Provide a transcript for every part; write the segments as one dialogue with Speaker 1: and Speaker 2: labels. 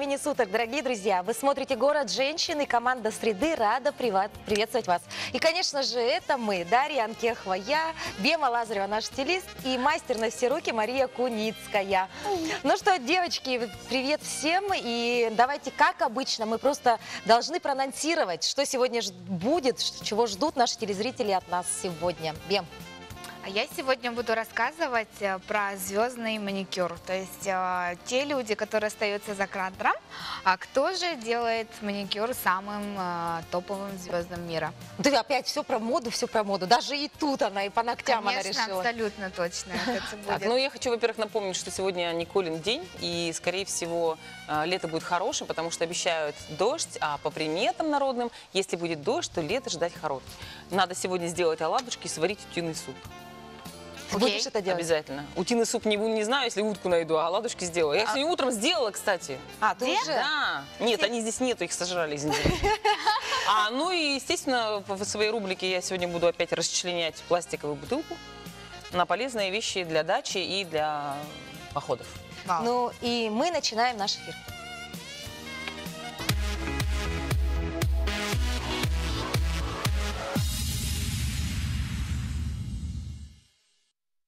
Speaker 1: времени суток, дорогие друзья. Вы смотрите «Город женщин» и команда «Среды» рада приветствовать вас. И, конечно же, это мы, Дарья Анкехова, я, Бема Лазарева, наш стилист, и мастер на все руки Мария Куницкая. Ну что, девочки, привет всем. И давайте, как обычно, мы просто должны проанонсировать, что сегодня будет, чего ждут наши телезрители от нас сегодня. Бем.
Speaker 2: А я сегодня буду рассказывать про звездный маникюр. То есть те люди, которые остаются за кадром, а кто же делает маникюр самым топовым звездам мира.
Speaker 1: Ты опять все про моду, все про моду. Даже и тут она, и по ногтям
Speaker 2: Конечно,
Speaker 1: она решила.
Speaker 2: абсолютно точно.
Speaker 3: Так, ну я хочу, во-первых, напомнить, что сегодня Николин день, и, скорее всего, лето будет хорошим, потому что обещают дождь, а по приметам народным, если будет дождь, то лето ждать хорошее. Надо сегодня сделать оладушки и сварить утиный суп.
Speaker 1: Ты будешь это делать?
Speaker 3: Обязательно. Утиный суп не знаю, если утку найду, а оладушки сделаю. Я сегодня утром сделала, кстати.
Speaker 1: А, ты уже?
Speaker 3: Да. Нет, они здесь нету, их сожрали, извините. Ну и, естественно, в своей рубрике я сегодня буду опять расчленять пластиковую бутылку на полезные вещи для дачи и для походов.
Speaker 2: Вау.
Speaker 1: Ну и мы начинаем наш эфир.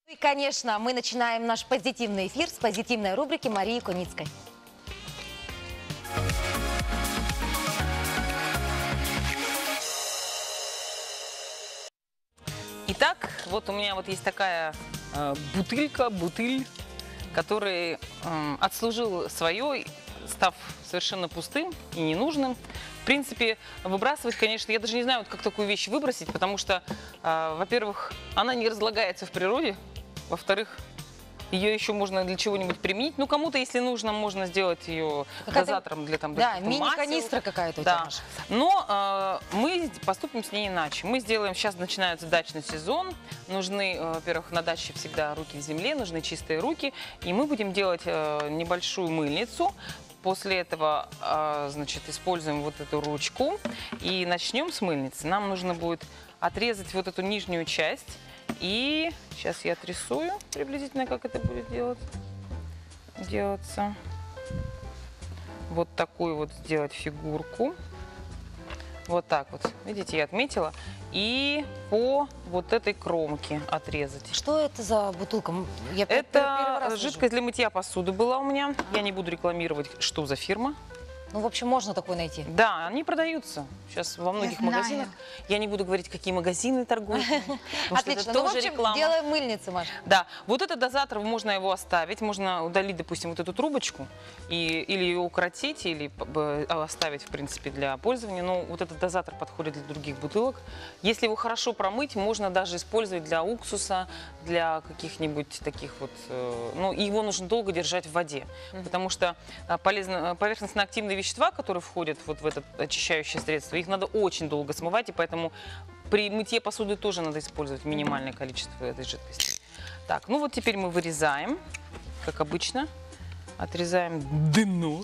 Speaker 1: И, конечно, мы начинаем наш позитивный эфир с позитивной рубрики Марии Куницкой.
Speaker 3: Итак, вот у меня вот есть такая бутыль, который отслужил свое, став совершенно пустым и ненужным. В принципе, выбрасывать, конечно, я даже не знаю, вот как такую вещь выбросить, потому что, во-первых, она не разлагается в природе, во-вторых, ее еще можно для чего-нибудь применить. Ну, кому-то, если нужно, можно сделать ее дозатором для там.
Speaker 1: Да, мини-канистра какая-то у тебя.
Speaker 3: Да. Но мы поступим с ней иначе. Мы сделаем, сейчас начинается дачный сезон. Нужны, во-первых, на даче всегда руки в земле, нужны чистые руки. И мы будем делать небольшую мыльницу. После этого, значит, используем вот эту ручку и начнем с мыльницы. Нам нужно будет отрезать вот эту нижнюю часть. И сейчас я отрисую приблизительно, как это будет делаться. Вот такую вот сделать фигурку. Вот так вот. Видите, я отметила. И по вот этой кромке отрезать.
Speaker 1: Что это за бутылка? Я первый
Speaker 3: Это
Speaker 1: раз
Speaker 3: жидкость
Speaker 1: вижу.
Speaker 3: для мытья посуды была у меня. Я не буду рекламировать, что за фирма.
Speaker 1: Ну, в общем, можно такой найти.
Speaker 3: Да, они продаются сейчас во многих
Speaker 2: знаю.
Speaker 3: магазинах. Я не буду говорить, какие магазины торгуют.
Speaker 1: Отлично. Ну, в общем, делаем мыльницы, Маша.
Speaker 3: Да, вот этот дозатор, можно его оставить, можно удалить, допустим, вот эту трубочку, или ее укоротить, или оставить, в принципе, для пользования. Но вот этот дозатор подходит для других бутылок. Если его хорошо промыть, можно даже использовать для уксуса, для каких-нибудь таких вот... Ну, и его нужно долго держать в воде, потому что поверхностно-активные вещества, которые входят вот в это очищающее средство, их надо очень долго смывать, и поэтому при мытье посуды тоже надо использовать минимальное количество этой жидкости. Так, ну вот теперь мы вырезаем, как обычно, отрезаем дно.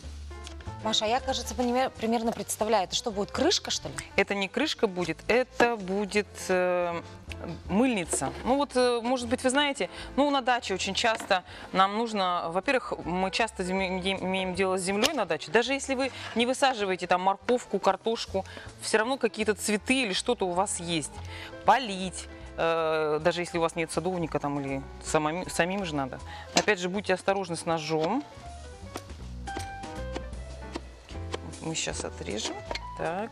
Speaker 1: Маша, я, кажется, примерно представляю. Это что будет, крышка, что ли?
Speaker 3: Это не крышка будет, это будет мыльница. Ну вот, может быть, вы знаете, ну на даче очень часто нам нужно, во-первых, мы часто имеем дело с землей на даче. Даже если вы не высаживаете там морковку, картошку, все равно какие-то цветы или что-то у вас есть. Полить. Даже если у вас нет садовника там или самим же надо. Опять же, будьте осторожны с ножом. Мы сейчас отрежем. Так.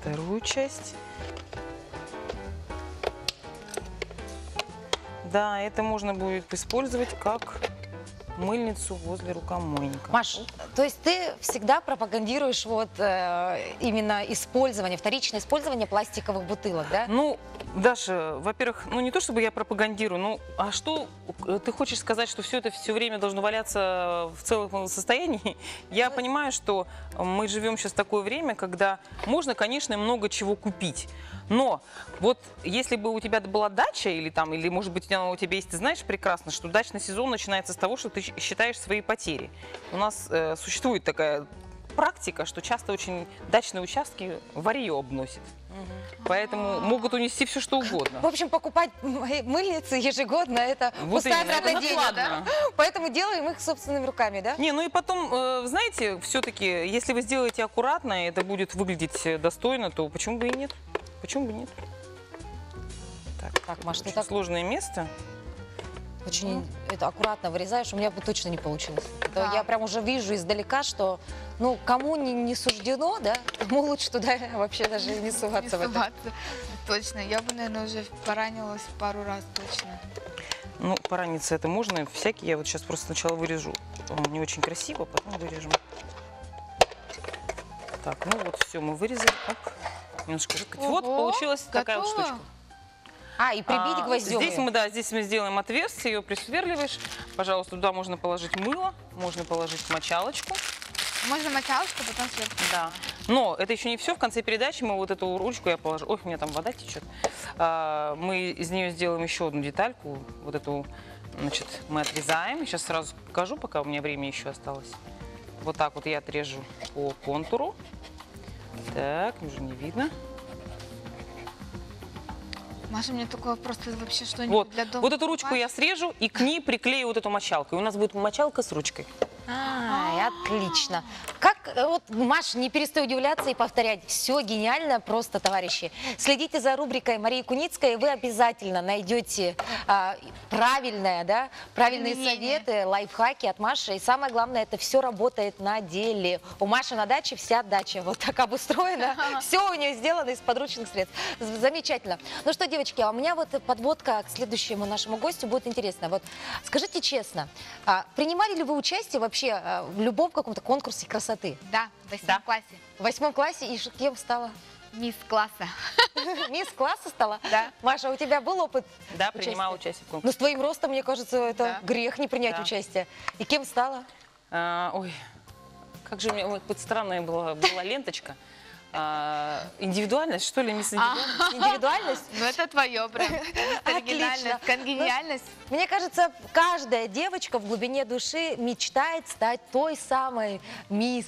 Speaker 3: Вторую часть. Да, это можно будет использовать как мыльницу возле рукомойника.
Speaker 1: Маш, то есть ты всегда пропагандируешь вот именно использование, вторичное использование пластиковых бутылок, да?
Speaker 3: Ну, Даша, во-первых, ну не то чтобы я пропагандирую, ну а что ты хочешь сказать, что все это все время должно валяться в целом состоянии? Я понимаю, что мы живем сейчас в такое время, когда можно, конечно, много чего купить. Но вот если бы у тебя была дача или там, или может быть у тебя есть, ты знаешь прекрасно, что дачный сезон начинается с того, что ты считаешь свои потери. У нас существует такая практика, что часто очень дачные участки варьё обносит. Поэтому могут унести все, что угодно.
Speaker 1: В общем, покупать мыльницы ежегодно, это
Speaker 3: Вот
Speaker 1: пустая
Speaker 3: именно, это
Speaker 1: трата денег, да?
Speaker 3: накладно.
Speaker 1: Поэтому делаем их собственными руками, да?
Speaker 3: Не, ну и потом, знаете, все-таки, если вы сделаете аккуратно, и это будет выглядеть достойно, то почему бы и нет? Почему бы нет?
Speaker 1: Так, Маш, ты
Speaker 3: Очень
Speaker 1: так
Speaker 3: сложное место.
Speaker 1: очень это аккуратно вырезаешь, у меня бы точно не получилось. Это
Speaker 2: Да.
Speaker 1: Я прям уже вижу издалека, что, ну, кому не суждено, да, тому лучше туда вообще даже не
Speaker 2: Не
Speaker 1: суваться в это.
Speaker 2: суваться. Точно. Я бы, наверное, уже поранилась пару раз точно.
Speaker 3: Ну, пораниться это можно, всякие. Я вот сейчас просто сначала вырежу. Не очень красиво, потом вырежем. Так, ну вот все, мы вырезали. Оп. Немножко выкатить. Вот
Speaker 2: Ого,
Speaker 3: получилась такая вот
Speaker 2: готово?
Speaker 3: штучка.
Speaker 1: И прибить гвоздем.
Speaker 3: Здесь мы сделаем отверстие, ее присверливаешь. Пожалуйста, туда можно положить мыло, можно положить мочалочку.
Speaker 2: Можно мочалочку, потом сверху.
Speaker 3: Да. Но это еще не все. В конце передачи мы вот эту ручку я положу. Ой, у меня там вода течет. Мы из нее сделаем еще одну детальку. Вот эту, значит, мы отрезаем. Сейчас сразу покажу, пока у меня время еще осталось. Вот так вот я отрежу по контуру. Так, уже не видно.
Speaker 2: Маша, мне такой вопрос, ты вообще что-нибудь
Speaker 3: Вот,
Speaker 2: для дома
Speaker 3: вот эту ручку я
Speaker 2: покупаешь?
Speaker 3: срежу и к ней приклею вот эту мочалку. И у нас будет мочалка с ручкой.
Speaker 1: Отлично. Как, вот, Маш, не перестаю удивляться и повторять. Все гениально просто, товарищи. Следите за рубрикой Марии Куницкой, и вы обязательно найдете правильные
Speaker 2: Применение.
Speaker 1: советы, лайфхаки от Маши. И самое главное, это все работает на деле. У Маши на даче вся дача вот так обустроена. Все у нее сделано из подручных средств. Замечательно. Ну что, девочки, а у меня вот подводка к следующему нашему гостю будет интересна. Вот скажите честно, принимали ли вы участие вообще в любом каком-то конкурсе красоты?
Speaker 2: Да, в 8
Speaker 3: Да.
Speaker 2: классе.
Speaker 1: В 8 классе и кем стала?
Speaker 2: Мисс класса.
Speaker 1: Мисс класса стала?
Speaker 2: Да.
Speaker 1: Маша, у тебя был опыт?
Speaker 3: Да,
Speaker 1: участия?
Speaker 3: принимала участие в
Speaker 1: Ну,
Speaker 3: конкурсе.
Speaker 1: с твоим ростом, мне кажется, это
Speaker 2: Да.
Speaker 1: грех не принять
Speaker 3: Да.
Speaker 1: участие. И кем стала?
Speaker 3: Ой, как же у меня вот странная была ленточка. Индивидуальность, что ли, мисс Индивидуальность?
Speaker 1: Индивидуальность?
Speaker 2: Ну это твое прям. Оригинальность,
Speaker 1: Отлично.
Speaker 2: конгениальность.
Speaker 1: Мне кажется, каждая девочка в глубине души мечтает стать той самой мисс,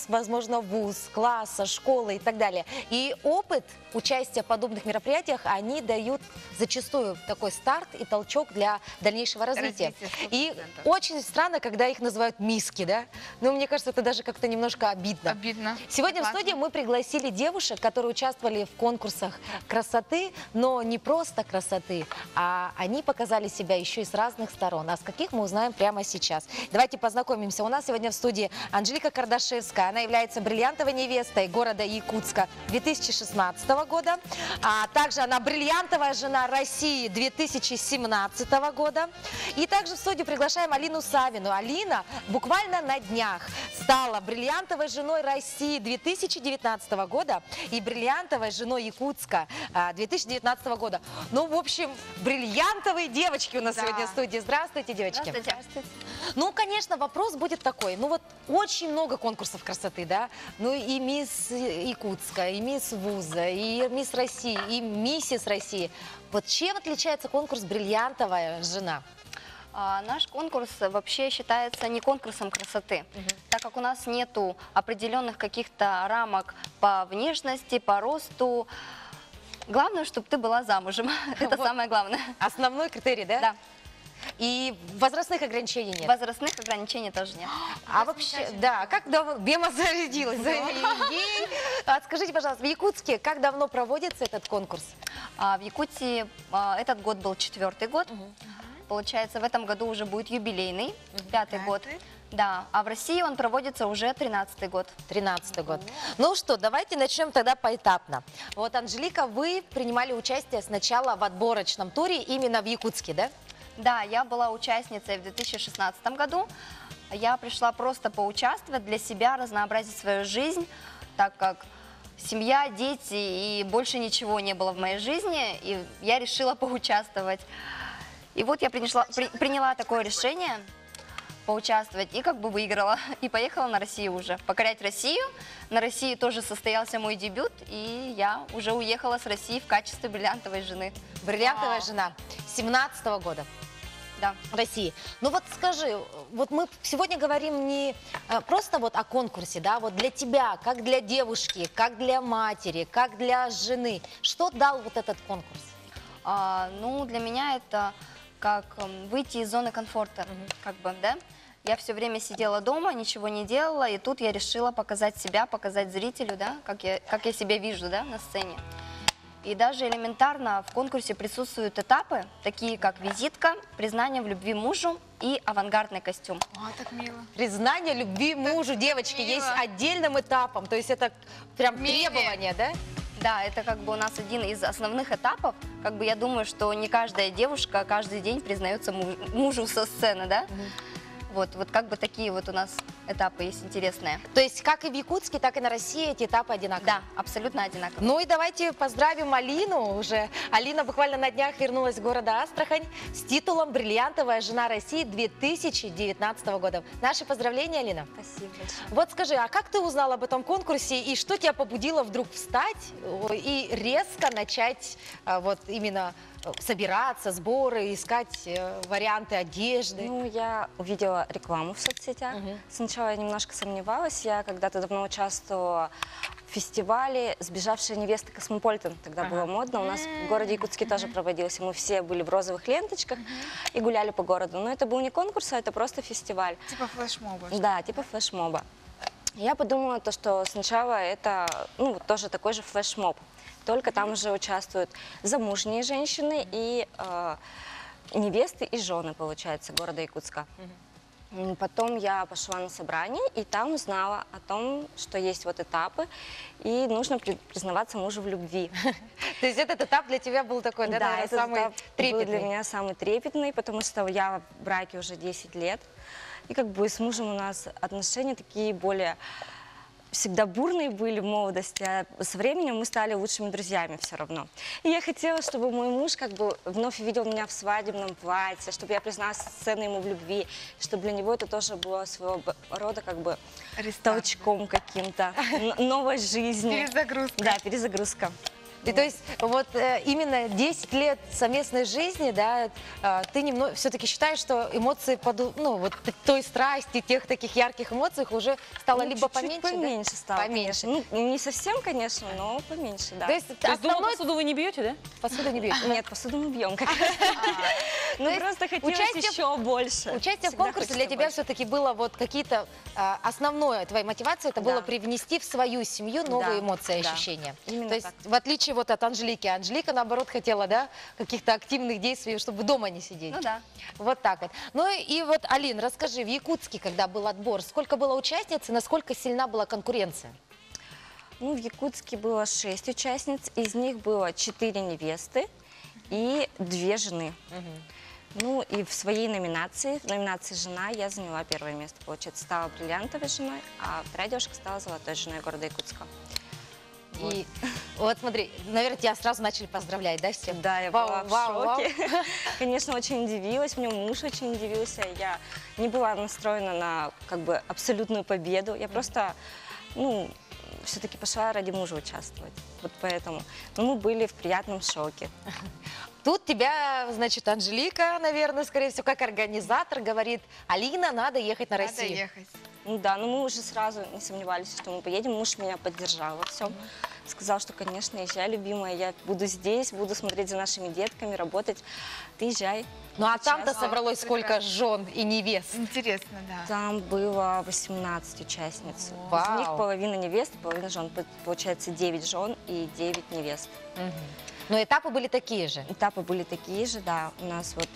Speaker 1: возможно, вуз, класса, школы и так далее. И опыт участия в подобных мероприятиях, они дают зачастую такой старт и толчок для дальнейшего развития.
Speaker 2: Развитие, 100%.
Speaker 1: И очень странно, когда их называют миски, да? Но мне кажется, это даже как-то немножко обидно.
Speaker 2: Обидно.
Speaker 1: Сегодня в
Speaker 2: Согласна.
Speaker 1: студии мы пригласили девушек, которые участвовали в конкурсах красоты, но не просто красоты, а они показали себя еще и с разных сторон. А с каких мы узнаем прямо сейчас. Давайте познакомимся. У нас сегодня в студии Анжелика Кардашевская. Она является бриллиантовой невестой города Якутска 2016 года. А также она бриллиантовая жена России 2017 года. И также в студию приглашаем Алину Савину. Алина буквально на днях стала бриллиантовой женой России 2019 года и бриллиантовой женой Якутска 2019 года. Ну, в общем, бриллиантовые девочки у нас
Speaker 2: Да.
Speaker 1: сегодня в студии. Здравствуйте, девочки.
Speaker 4: Здравствуйте.
Speaker 1: Ну, конечно, вопрос будет такой. Ну, вот очень много конкурсов красоты, да? Ну, и мисс Якутска, и мисс Вуза, и мисс России, и миссис России. Вот чем отличается конкурс «Бриллиантовая жена»?
Speaker 4: Наш конкурс вообще считается не конкурсом красоты, так как у нас нету определенных каких-то рамок по внешности, по росту. Главное, чтобы ты была замужем. Это
Speaker 1: Вот.
Speaker 4: самое главное.
Speaker 1: Основной критерий, да?
Speaker 4: Да.
Speaker 1: И возрастных ограничений нет.
Speaker 4: Возрастных ограничений тоже нет.
Speaker 1: А вообще, да, как давно Бема зарядилась? Ей. Скажите, пожалуйста, в Якутске как давно проводится этот конкурс?
Speaker 4: В Якутии этот год был 4-й год. Получается, в этом году уже будет юбилейный, 5-й год. Да, а в России он проводится уже 13-й год.
Speaker 1: 13-й год. Ну что, давайте начнем тогда поэтапно. Вот, Анжелика, вы принимали участие сначала в отборочном туре именно в Якутске, да?
Speaker 4: Да, я была участницей в 2016 году. Я пришла просто поучаствовать для себя, разнообразить свою жизнь, так как семья, дети и больше ничего не было в моей жизни, и я решила поучаствовать. И вот я приняла такое решение поучаствовать и как бы выиграла. И поехала на Россию уже, покорять Россию. На России тоже состоялся мой дебют, и я уже уехала с России в качестве бриллиантовой жены.
Speaker 1: Бриллиантовая жена 17-го года.
Speaker 4: Да.
Speaker 1: России. Ну вот скажи, вот мы сегодня говорим не просто вот о конкурсе, да, вот для тебя, как для девушки, как для матери, как для жены, что дал вот этот конкурс?
Speaker 4: Ну, для меня это как выйти из зоны комфорта, как бы, да. Я все время сидела дома, ничего не делала, и тут я решила показать себя, показать зрителю, да, как я себя вижу, да, на сцене. И даже элементарно в конкурсе присутствуют этапы, такие как визитка, признание в любви мужу и авангардный костюм.
Speaker 2: О, так мило.
Speaker 1: Признание любви мужу, девочки,
Speaker 2: мило.
Speaker 1: есть отдельным этапом, то есть это прям
Speaker 2: Мими.
Speaker 1: требование, да?
Speaker 4: Да, это как бы у нас один из основных этапов. Как бы я думаю, что не каждая девушка каждый день признается мужу со сцены, да? Вот как бы такие вот у нас этапы есть интересные.
Speaker 1: То есть как и в Якутске, так и на России эти этапы одинаковые?
Speaker 4: Да, абсолютно одинаково.
Speaker 1: Ну и давайте поздравим Алину уже. Алина буквально на днях вернулась в город Астрахань с титулом «Бриллиантовая жена России 2019 года». Наши поздравления, Алина.
Speaker 4: Спасибо большое.
Speaker 1: Вот скажи, а как ты узнала об этом конкурсе и что тебя побудило вдруг встать и резко начать вот именно собираться, сборы, искать варианты одежды?
Speaker 5: Ну, я увидела рекламу в соцсетях. Сначала я немножко сомневалась. Я когда-то давно участвовала в фестивале «Сбежавшая невеста Космополитен». Тогда было модно. У нас в городе Якутске тоже проводился. Мы все были в розовых ленточках и гуляли по городу. Но это был не конкурс, а это просто фестиваль.
Speaker 2: Типа флешмоба.
Speaker 5: Да, типа флешмоба. Я подумала, что сначала это вот тоже такой же флешмоб. Только там уже участвуют замужние женщины и невесты и жены, получается, города Якутска. Потом я пошла на собрание и там узнала о том, что есть вот этапы, и нужно признаваться мужу в любви.
Speaker 1: То есть этот этап для тебя был такой, да, наверное,
Speaker 5: этот
Speaker 1: самый
Speaker 5: этап был
Speaker 1: трепетный?
Speaker 5: для меня самый трепетный, потому что я в браке уже 10 лет, и как бы с мужем у нас отношения такие более... всегда бурные были в молодости, а со временем мы стали лучшими друзьями все равно. И я хотела, чтобы мой муж как бы вновь увидел меня в свадебном платье, чтобы я призналась сценой ему в любви, чтобы для него это тоже было своего рода как бы толчком каким-то, новой жизни.
Speaker 2: Перезагрузка.
Speaker 5: Да, перезагрузка.
Speaker 1: И то есть вот именно 10 лет совместной жизни, да, ты немного все-таки считаешь, что эмоции, вот той страсти, тех таких ярких эмоций уже стало либо
Speaker 5: чуть-чуть
Speaker 1: поменьше,
Speaker 5: поменьше
Speaker 1: да?
Speaker 5: стало,
Speaker 1: Поменьше.
Speaker 5: конечно. Ну, не совсем, конечно, но поменьше, да.
Speaker 1: То есть
Speaker 3: То есть дома
Speaker 1: основной
Speaker 3: посуду вы не бьете, да?
Speaker 1: посуду не бьете?
Speaker 5: Нет, посуду мы бьем как раз. Ну, просто хотелось еще больше.
Speaker 1: Участие в
Speaker 5: Всегда
Speaker 1: конкурсе
Speaker 5: хочется
Speaker 1: для тебя
Speaker 5: больше.
Speaker 1: все-таки было вот какие-то, основное твоей мотивацией, это
Speaker 5: Да.
Speaker 1: было привнести в свою семью новые
Speaker 5: Да,
Speaker 1: эмоции и
Speaker 5: да.
Speaker 1: ощущения.
Speaker 5: Именно
Speaker 1: То есть
Speaker 5: так.
Speaker 1: в отличие вот от Анжелики, Анжелика наоборот хотела, да, каких-то активных действий, чтобы дома не сидеть.
Speaker 4: Ну да.
Speaker 1: Вот так вот. Ну и вот, Алин, расскажи, в Якутске, когда был отбор, сколько было участниц и насколько сильна была конкуренция?
Speaker 5: Ну, в Якутске было 6 участниц, из них было 4 невесты и 2 жены. Ну и в своей номинации, в номинации «Жена», я заняла первое место, получается, стала бриллиантовой женой, а вторая девушка стала золотой женой города Якутска.
Speaker 1: И вот смотри, наверное, тебя сразу начали поздравлять, да, всем?
Speaker 5: Да, я
Speaker 1: Вау,
Speaker 5: была в
Speaker 1: вау,
Speaker 5: шоке. Конечно, очень удивилась, мне муж очень удивился. Я не была настроена на как бы абсолютную победу. Я просто, все-таки пошла ради мужа участвовать. Вот поэтому. Но мы были в приятном шоке.
Speaker 1: Тут тебя, значит, Анжелика, наверное, скорее всего, как организатор, говорит: Алина, надо ехать на
Speaker 2: Надо
Speaker 1: Россию.
Speaker 2: ехать.
Speaker 5: Ну да, но мы уже сразу не сомневались, что мы поедем. Муж меня поддержал во всем. Сказал, что, конечно, езжай, любимая, я буду здесь, буду смотреть за нашими детками, работать. Ты езжай.
Speaker 1: Ну а там-то
Speaker 5: Сейчас.
Speaker 1: собралось сколько жен и невест?
Speaker 2: Интересно, да.
Speaker 5: Там было 18 участниц.
Speaker 1: Вау.
Speaker 5: Из них половина невест, половина жен. Получается 9 жен и 9 невест.
Speaker 1: Но этапы были такие же.
Speaker 5: Этапы были такие же, да. У нас вот,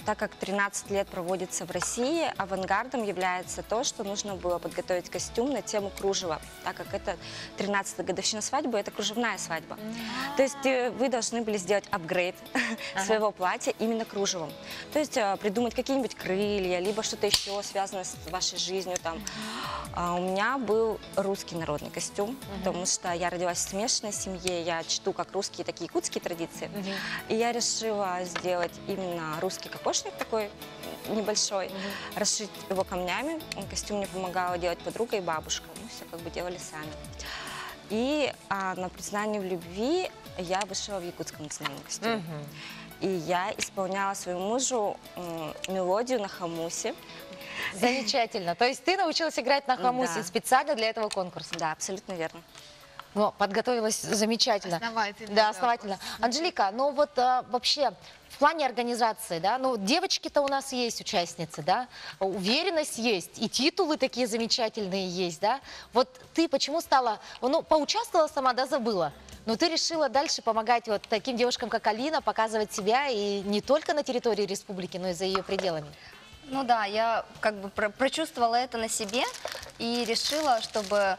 Speaker 5: так как 13 лет проводится в России, авангардом является то, что нужно было подготовить костюм на тему кружева, так как это 13-я годовщина свадьбы, это кружевная свадьба. То есть вы должны были сделать апгрейд своего платья именно кружевом. То есть придумать какие-нибудь крылья, либо что-то еще связанное с вашей жизнью. Там. У меня был русский народный костюм, потому что я родилась в смешанной семье, я чту как русские, так и якутские традиции. И я решила сделать именно русский кокошник такой небольшой, расшить его камнями. Костюм мне помогала делать подруга и бабушка. Мы все как бы делали сами. И на признание в любви я вышла в якутском национальном костюме. и я исполняла своему мужу мелодию на хамусе.
Speaker 1: Замечательно. То есть ты научилась играть на хамусе
Speaker 5: Да.
Speaker 1: специально для этого конкурса?
Speaker 5: Да, абсолютно верно.
Speaker 1: Ну, подготовилась замечательно.
Speaker 2: Основательно.
Speaker 1: Да, основательно. Анжелика, ну вот вообще в плане организации, да, ну девочки-то у нас есть участницы, да, уверенность есть, и титулы такие замечательные есть, да. Вот ты почему стала, ну, поучаствовала сама, да, забыла, но ты решила дальше помогать вот таким девушкам, как Алина, показывать себя и не только на территории республики, но и за ее пределами.
Speaker 4: Ну да, я как бы прочувствовала это на себе и решила, чтобы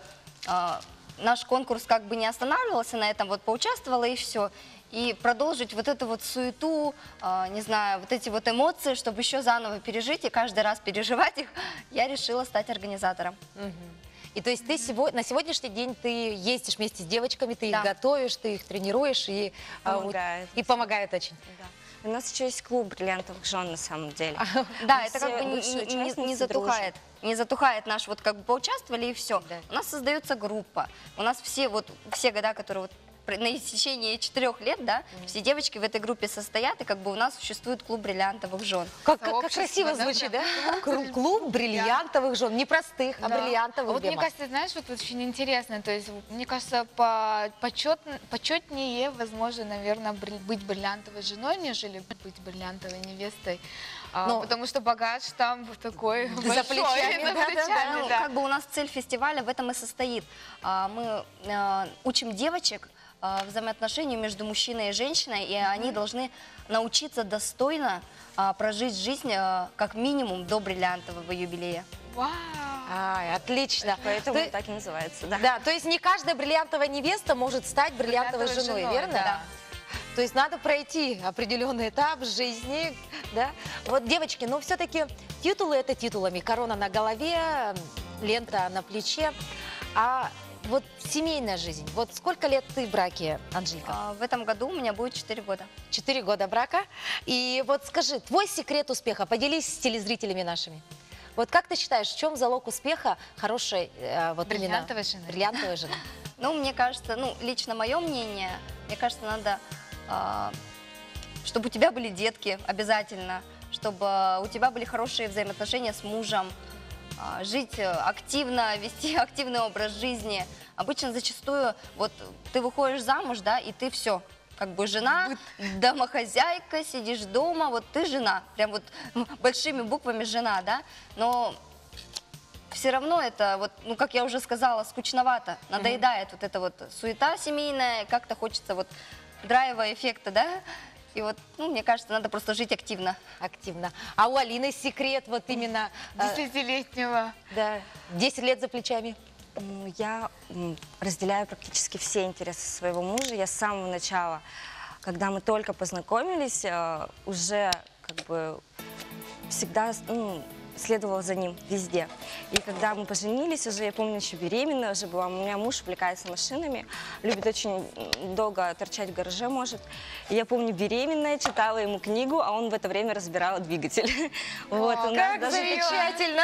Speaker 4: наш конкурс как бы не останавливался на этом, вот поучаствовала и все. И продолжить вот эту вот суету, не знаю, вот эти вот эмоции, чтобы еще заново пережить и каждый раз переживать их, я решила стать организатором.
Speaker 1: И то есть ты на сегодняшний день ты ездишь вместе с девочками, ты их
Speaker 4: Да.
Speaker 1: готовишь, ты их тренируешь и
Speaker 5: Помогает.
Speaker 1: и помогает очень.
Speaker 5: Да. У нас еще есть клуб бриллиантовых жен на самом деле.
Speaker 4: Да,
Speaker 5: Мы
Speaker 4: это как
Speaker 5: все
Speaker 4: бы
Speaker 5: бывшие
Speaker 4: не
Speaker 5: участницы
Speaker 4: затухает.
Speaker 5: дружим.
Speaker 4: Не затухает наш, вот как бы поучаствовали и все.
Speaker 1: Да.
Speaker 4: У нас создается группа. У нас все года, которые вот на течение 4 лет, да, все девочки в этой группе состоят, и как бы у нас существует клуб бриллиантовых жен.
Speaker 1: Как
Speaker 2: Сообщество,
Speaker 1: красиво
Speaker 2: да,
Speaker 1: звучит,
Speaker 2: да.
Speaker 1: да? Клуб бриллиантовых жен, не простых, а
Speaker 2: Да.
Speaker 1: бриллиантовых.
Speaker 2: Вот мне
Speaker 1: Бема.
Speaker 2: кажется, знаешь, вот очень интересно, то есть, мне кажется, почетнее, возможно, наверное, быть бриллиантовой женой, нежели быть бриллиантовой невестой.
Speaker 1: Ну,
Speaker 2: Потому что багаж там вот такой
Speaker 1: за
Speaker 2: большой,
Speaker 1: плечами,
Speaker 2: за
Speaker 1: да,
Speaker 2: плечами,
Speaker 4: Ну,
Speaker 2: да.
Speaker 4: как бы у нас цель фестиваля в этом и состоит. Мы учим девочек взаимоотношению между мужчиной и женщиной, и они должны научиться достойно прожить жизнь как минимум до бриллиантового юбилея.
Speaker 2: Вау!
Speaker 1: Ай, отлично.
Speaker 5: Поэтому
Speaker 1: То-
Speaker 5: так и называется, да.
Speaker 1: Да, то есть не каждая бриллиантовая невеста может стать бриллиантовой
Speaker 2: Бриллиантовой
Speaker 1: женой, верно?
Speaker 2: да.
Speaker 1: То есть надо пройти определенный этап жизни, да? Вот, девочки, ну все-таки титулы это титулами. Корона на голове, лента на плече. А вот семейная жизнь. Вот сколько лет ты в браке, Анжелика?
Speaker 4: В этом году у меня будет 4 года.
Speaker 1: 4 года брака. И вот скажи, твой секрет успеха, поделись с телезрителями нашими. Вот как ты считаешь, в чем залог успеха хорошей вот
Speaker 2: Бриллиантовой
Speaker 1: именно
Speaker 2: жены.
Speaker 1: бриллиантовой жены?
Speaker 4: Ну, мне кажется, ну, лично мое мнение, мне кажется, надо, чтобы у тебя были детки обязательно, чтобы у тебя были хорошие взаимоотношения с мужем, жить активно, вести активный образ жизни. Обычно зачастую вот ты выходишь замуж, да, и ты все, как бы жена, домохозяйка, сидишь дома, вот ты жена, прям вот большими буквами жена, да, но все равно это, вот, ну, как я уже сказала, скучновато, надоедает вот эта вот суета семейная, как-то хочется вот драйва, эффекта, да, и вот, ну, мне кажется, надо просто жить активно.
Speaker 1: Активно. А у Алины секрет вот именно,
Speaker 2: Десятилетнего.
Speaker 1: да, 10 лет за плечами.
Speaker 5: Я разделяю практически все интересы своего мужа. Я с самого начала, когда мы только познакомились, уже как бы всегда следовала за ним везде. И когда мы поженились, уже, я помню, еще беременная уже была, у меня муж увлекается машинами, любит очень долго торчать в гараже может. И я помню, беременная, читала ему книгу, а он в это время разбирал двигатель. Вот, у нас
Speaker 1: Как
Speaker 5: даже-
Speaker 1: замечательно!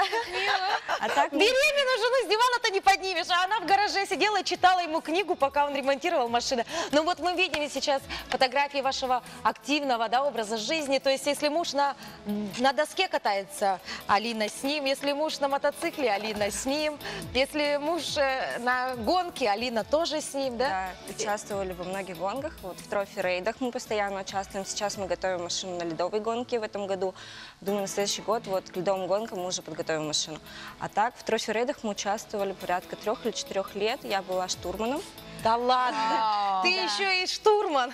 Speaker 5: А так мы-
Speaker 1: Беременную жену с дивана-то не поднимешь, а она в гараже сидела и читала ему книгу, пока он ремонтировал машину. Ну вот мы видели сейчас фотографии вашего активного, да, образа жизни. То есть если муж на доске катается, Алина с ним. Если муж на мотоцикле, Алина с ним. Если муж на гонке, Алина тоже с ним, да?
Speaker 5: Да, участвовали во многих гонках. Вот в трофи-рейдах мы постоянно участвуем. Сейчас мы готовим машину на ледовой гонке в этом году. Думаю, на следующий год вот к ледовым гонкам мы уже подготовим машину. А так, в трофи-рейдах мы участвовали порядка 3 или 4 лет. Я была штурманом.
Speaker 1: Да ладно! Ты еще и штурман!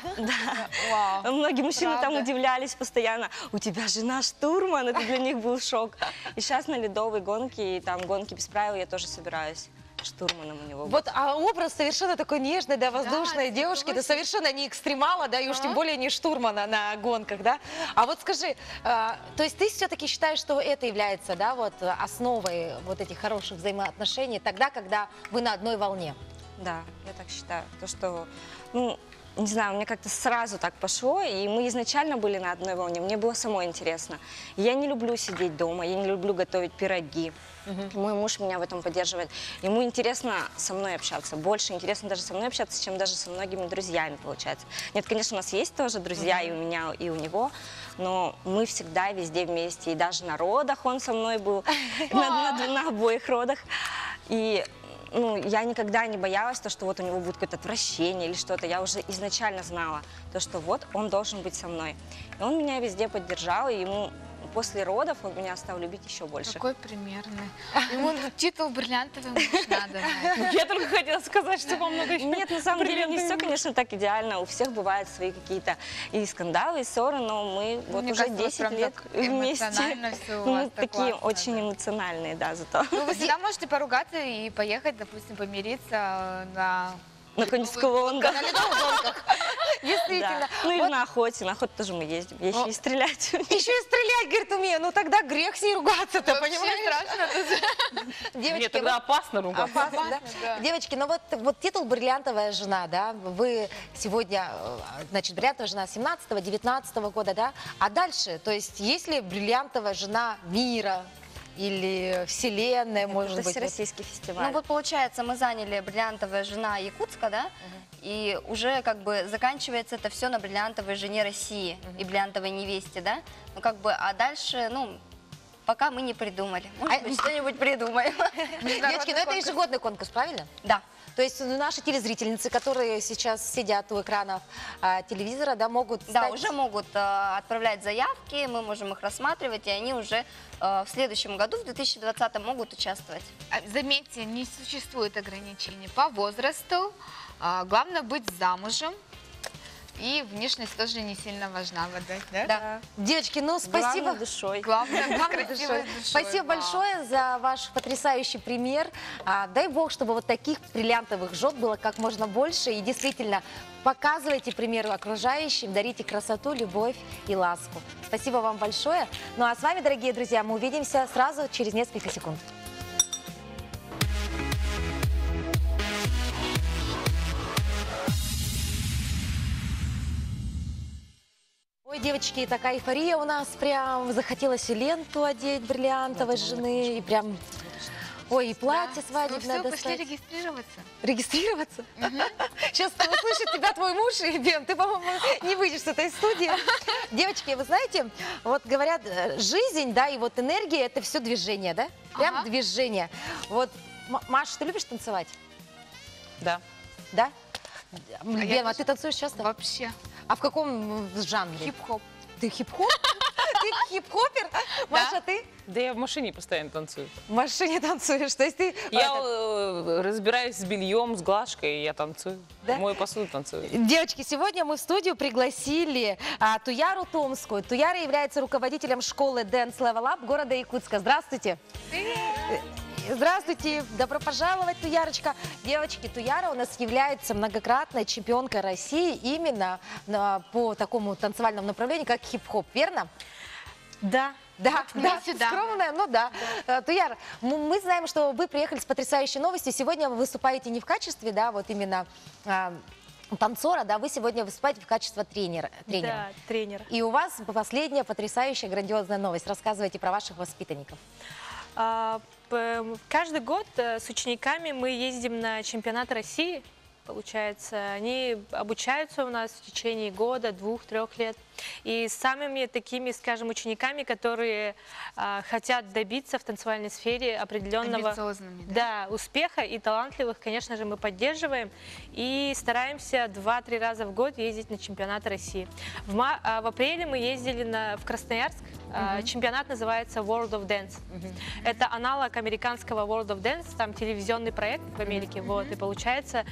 Speaker 2: Вау.
Speaker 5: Многие мужчины там
Speaker 2: Правда?
Speaker 5: удивлялись постоянно. У тебя жена штурман? Это для них был шок. И сейчас на ледовой гонке, и там гонки без правил, я тоже собираюсь штурманом у него быть.
Speaker 1: Вот, а образ совершенно такой нежной, да, воздушной
Speaker 2: Да,
Speaker 1: девушки, да,
Speaker 2: согласна.
Speaker 1: совершенно не экстремала, да, и уж тем более не штурмана на гонках, да. А вот скажи, то есть ты все-таки считаешь, что это является, да, вот основой вот этих хороших взаимоотношений тогда, когда вы на одной волне?
Speaker 5: Да, я так считаю. То, что, ну, не знаю, мне как-то сразу так пошло, и мы изначально были на одной волне, мне было самой интересно. Я не люблю сидеть дома, я не люблю готовить пироги. Мой муж меня в этом поддерживает. Ему интересно со мной общаться, больше интересно даже со мной общаться, чем даже со многими друзьями, получается. Нет, конечно, у нас есть тоже друзья и у меня, и у него, но мы всегда везде вместе, и даже на родах он со мной был, на обоих родах. И ну, я никогда не боялась, что вот у него будет какое-то отвращение или что-то. Я уже изначально знала, что вот он должен быть со мной. И он меня везде поддержал, и ему после родов он меня стал любить еще больше.
Speaker 2: Какой примерный. Ему титул бриллиантовый муж надо.
Speaker 3: Я только хотела сказать, что вам много еще.
Speaker 5: Нет, на самом деле не все, конечно, так идеально. У всех бывают свои какие-то и скандалы, и ссоры, но мы вот
Speaker 2: Мне
Speaker 5: уже
Speaker 2: кажется,
Speaker 5: 10
Speaker 2: прям
Speaker 5: лет
Speaker 2: так
Speaker 5: вместе.
Speaker 2: эмоционально всё у
Speaker 5: Мы
Speaker 2: вас, так
Speaker 5: такие
Speaker 2: классно,
Speaker 5: очень
Speaker 2: да.
Speaker 5: эмоциональные, да, зато.
Speaker 2: Ну, вы всегда можете поругаться и поехать, допустим, помириться на...
Speaker 5: На какой-нибудь склон, да.
Speaker 2: на ледовых гонках.
Speaker 1: Действительно.
Speaker 5: Да. Ну или
Speaker 1: Вот
Speaker 5: на охоте тоже мы ездим. Я еще и стрелять умею.
Speaker 1: еще и стрелять, говорит, умею. Ну тогда грех с ней ругаться-то,
Speaker 2: Вообще
Speaker 1: понимаешь?
Speaker 2: страшно.
Speaker 1: Девочки,
Speaker 3: Нет, тогда опасно ругаться.
Speaker 1: опасно, да?
Speaker 2: да.
Speaker 1: Девочки, ну вот титул «Бриллиантовая жена», да, вы сегодня, значит, бриллиантовая жена 17-19 года, да, а дальше, то есть есть ли бриллиантовая жена мира или вселенная, может
Speaker 5: Это
Speaker 1: быть?
Speaker 5: всероссийский фестиваль.
Speaker 4: Ну вот получается, мы заняли бриллиантовая жена Якутска, да? И уже как бы заканчивается это все на бриллиантовой жене России и бриллиантовой невесте, да? Ну как бы, а дальше, ну, пока мы не придумали. Может быть, что-нибудь придумаем.
Speaker 1: Девочки, ну это ежегодный конкурс, правильно?
Speaker 4: Да.
Speaker 1: То есть наши телезрительницы, которые сейчас сидят у экранов телевизора, да, могут
Speaker 4: Да,
Speaker 1: стать...
Speaker 4: уже могут отправлять заявки, мы можем их рассматривать, и они уже в следующем году, в 2020, могут участвовать.
Speaker 2: Заметьте, не существует ограничений по возрасту. Главное быть замужем. И внешность тоже не сильно важна, да?
Speaker 4: Да.
Speaker 1: Девочки, ну спасибо.
Speaker 5: Главное душой.
Speaker 2: Главное быть
Speaker 1: Главное,
Speaker 2: красивой
Speaker 1: душой.
Speaker 2: душой.
Speaker 1: Спасибо
Speaker 2: Вау.
Speaker 1: большое за ваш потрясающий пример. Дай бог, чтобы вот таких бриллиантовых жен было как можно больше. И действительно, показывайте пример окружающим, дарите красоту, любовь и ласку. Спасибо вам большое. Ну а с вами, дорогие друзья, мы увидимся сразу через несколько секунд. Ой, девочки, такая эйфория у нас прям. Захотелось и ленту одеть бриллиантовой жены, и прям... Ой, и платье свадебное
Speaker 2: Вы все, пошли
Speaker 1: достать.
Speaker 2: регистрироваться.
Speaker 1: Регистрироваться? Сейчас услышит тебя твой муж, и, Бен, ты, по-моему, не выйдешь с этой студии. Девочки, вы знаете, вот говорят, жизнь, да, и вот энергия – это все движение, да? Прям
Speaker 2: Ага.
Speaker 1: движение. Вот, Маша, ты любишь танцевать?
Speaker 3: Да.
Speaker 1: Да?
Speaker 2: я
Speaker 1: Бен, а
Speaker 2: тоже.
Speaker 1: ты танцуешь часто?
Speaker 2: Вообще.
Speaker 1: А в каком жанре?
Speaker 2: Хип-хоп.
Speaker 1: Ты хип-хоп? Ты хип-хопер? Маша, ты
Speaker 3: Да я в машине постоянно танцую.
Speaker 1: в машине танцуешь? То есть ты...
Speaker 3: Я разбираюсь с бельем, с глажкой, и я танцую.
Speaker 1: Да?
Speaker 3: Мою посуду танцую.
Speaker 1: Девочки, сегодня мы в студию пригласили Туяру Томскую. Туяра является руководителем школы Dance Level Up города Якутска. Здравствуйте. Здравствуйте, добро пожаловать, Туярочка. Девочки, Туяра у нас является многократной чемпионкой России именно по такому танцевальному направлению, как хип-хоп, верно?
Speaker 5: Да.
Speaker 1: Да, да,
Speaker 2: сюда.
Speaker 1: скромная, но да. Туяр, мы знаем, что вы приехали с потрясающей новостью. Сегодня вы выступаете не в качестве, да, вот именно танцора, да, вы сегодня выступаете в качестве тренера.
Speaker 6: Да, тренер.
Speaker 1: И у вас последняя потрясающая, грандиозная новость. Рассказывайте про ваших воспитанников.
Speaker 6: Каждый год с учениками мы ездим на чемпионат России. Получается, они обучаются у нас в течение года, 2-3 лет. И с самыми такими, скажем, учениками, которые хотят добиться в танцевальной сфере определенного
Speaker 2: Амбициозными, да?
Speaker 6: успеха и талантливых, конечно же, мы поддерживаем и стараемся 2-3 раза в год ездить на чемпионаты России. В апреле мы ездили в Красноярск. Чемпионат называется World of Dance. Это аналог американского World of Dance, там телевизионный проект в Америке. Вот, и получается,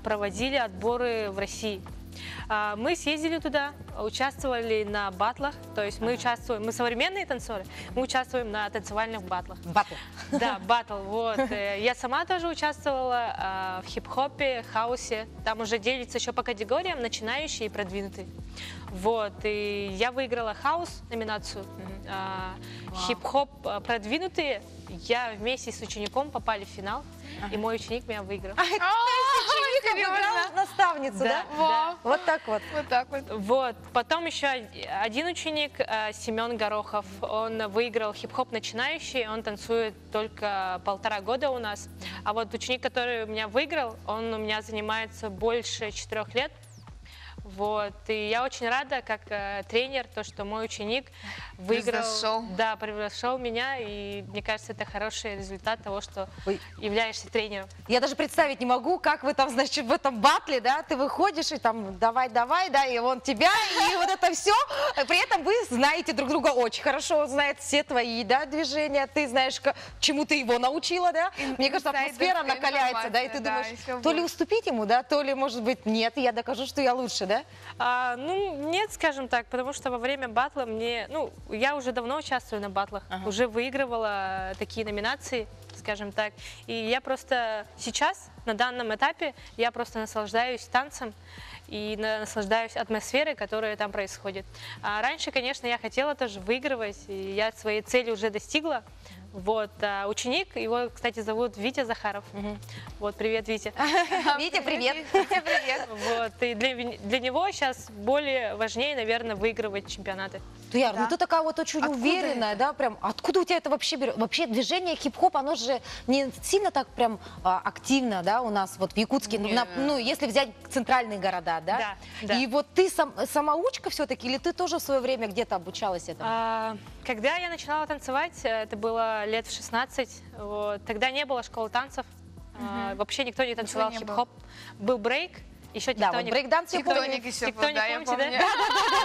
Speaker 6: проводили отборы в России. Мы съездили туда, участвовали на батлах, то есть мы современные танцоры, мы участвуем на танцевальных батлах.
Speaker 1: Батл.
Speaker 6: Да, батл, вот. Я сама тоже участвовала в хип-хопе, хаусе, там уже делится еще по категориям, начинающие и продвинутые. Вот, и я выиграла хаус номинацию, хип-хоп продвинутые, я вместе с учеником попали в финал, и мой ученик меня выиграл.
Speaker 1: Ученик обыграл
Speaker 2: Серьезно?
Speaker 1: наставницу, да?
Speaker 2: Во.
Speaker 1: Вот так вот.
Speaker 2: Вот так вот.
Speaker 6: Вот. Потом еще один ученик, Семен Горохов, он выиграл хип-хоп начинающий, он танцует только 1,5 года у нас. А вот ученик, который у меня выиграл, он у меня занимается больше 4 лет. Вот. И я очень рада, как тренер, то, что мой ученик выиграл,
Speaker 2: Превзошел.
Speaker 6: да, превзошел меня, и мне кажется, это хороший результат того, что
Speaker 1: Ой.
Speaker 6: являешься тренером.
Speaker 1: Я даже представить не могу, как вы там, значит, в этом батле, да, ты выходишь и там давай, да, и он тебя, и вот это все. При этом вы знаете друг друга очень хорошо, он знает все твои, да, движения, ты знаешь, чему ты его научила, да. Мне кажется, атмосфера
Speaker 2: Инсайдерская
Speaker 1: накаляется, да, и ты
Speaker 2: информация, да,
Speaker 1: думаешь,
Speaker 2: еще
Speaker 1: то ли
Speaker 2: больше.
Speaker 1: уступить ему, да, то ли, может быть, нет, я докажу, что я лучше, да.
Speaker 6: Ну, нет, скажем так, потому что во время батла я уже давно участвую на батлах, уже выигрывала такие номинации, скажем так. И я просто сейчас, на данном этапе, я просто наслаждаюсь танцем и наслаждаюсь атмосферой, которая там происходит. А раньше, конечно, я хотела тоже выигрывать, и я своей цели уже достигла. Вот, ученик, его, кстати, зовут Витя Захаров. Вот, привет, Витя.
Speaker 1: Витя, привет.
Speaker 2: Привет.
Speaker 6: Вот, и для него сейчас более важнее, наверное, выигрывать чемпионаты.
Speaker 1: Туяр, ну
Speaker 2: Да.
Speaker 1: ты такая вот очень
Speaker 2: Откуда
Speaker 1: уверенная, да, прям, откуда у тебя это вообще берет? Вообще движение хип-хоп, оно же не сильно так прям активно, да, у нас вот в Якутске, ну, если взять центральные города, да?
Speaker 6: Да, да.
Speaker 1: И вот ты самоучка все-таки, или ты тоже в свое время где-то обучалась этому?
Speaker 6: Когда я начинала танцевать, это было лет в 16, вот, тогда не было школы танцев, вообще никто не танцевал
Speaker 2: не было.
Speaker 6: хип-хоп. Был брейк, еще
Speaker 1: Да, вот
Speaker 6: тектоник.
Speaker 1: брейкданс я помню.
Speaker 2: Тектоник еще
Speaker 6: Никто
Speaker 2: был,
Speaker 6: не
Speaker 2: да, я
Speaker 6: помните,
Speaker 2: помню.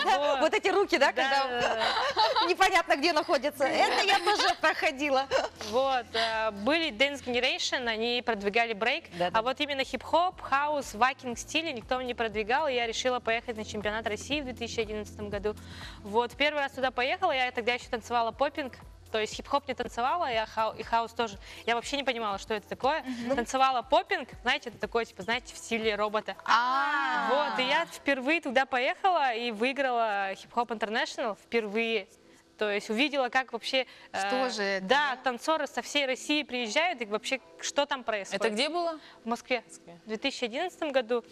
Speaker 6: да? Вот.
Speaker 1: Вот эти руки, да,
Speaker 6: Да,
Speaker 1: когда
Speaker 6: да, да.
Speaker 1: непонятно где находятся. Это я тоже проходила.
Speaker 6: Вот, были Dance Generation, они продвигали брейк,
Speaker 1: Да-да.
Speaker 6: а вот именно хип-хоп, хаус, вакинг стиле никто не продвигал, и я решила поехать на чемпионат России в 2011 году. Вот, первый раз туда поехала, я тогда еще танцевала поппинг, то есть хип-хоп не танцевала, и хаус тоже. Я вообще не понимала, что это такое. Танцевала поппинг, знаете, это такое, типа, знаете, в стиле робота. Вот, и я впервые туда поехала и выиграла хип-хоп International впервые. То есть увидела, как вообще...
Speaker 2: Что же это,
Speaker 6: Да, танцоры со всей России приезжают, и вообще, что там происходит.
Speaker 3: Это где было?
Speaker 6: В Москве. В 2011 году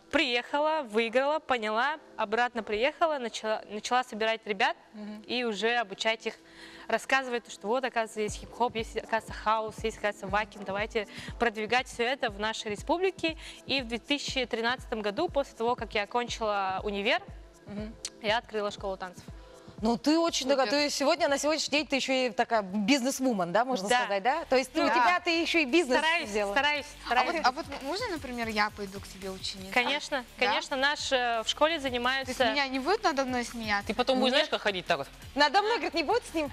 Speaker 6: приехала, выиграла, поняла, обратно приехала, начала собирать ребят и уже обучать их, рассказывать, что вот, оказывается, есть хип-хоп, есть, оказывается, хаус, есть, оказывается, вакинг. Давайте продвигать все это в нашей республике. И в 2013 году, после того, как я окончила универ, я открыла школу танцев.
Speaker 1: Ну, ты очень
Speaker 2: Супер.
Speaker 1: такая, ты сегодня, на сегодняшний день, ты еще и такая бизнес-вумен, да, можно
Speaker 6: Да.
Speaker 1: сказать, да? То есть у
Speaker 2: Да.
Speaker 1: тебя ты еще и бизнес сделала.
Speaker 6: Стараюсь.
Speaker 2: А вот можно, например, я пойду к тебе учеником?
Speaker 6: Конечно,
Speaker 2: Да?
Speaker 6: конечно, наш в школе
Speaker 2: То есть
Speaker 6: занимаются...
Speaker 2: меня не будет надо мной смеяться?
Speaker 3: Ты потом будешь, знаешь, как ходить так вот?
Speaker 1: Надо мной, говорит, не будет с ним?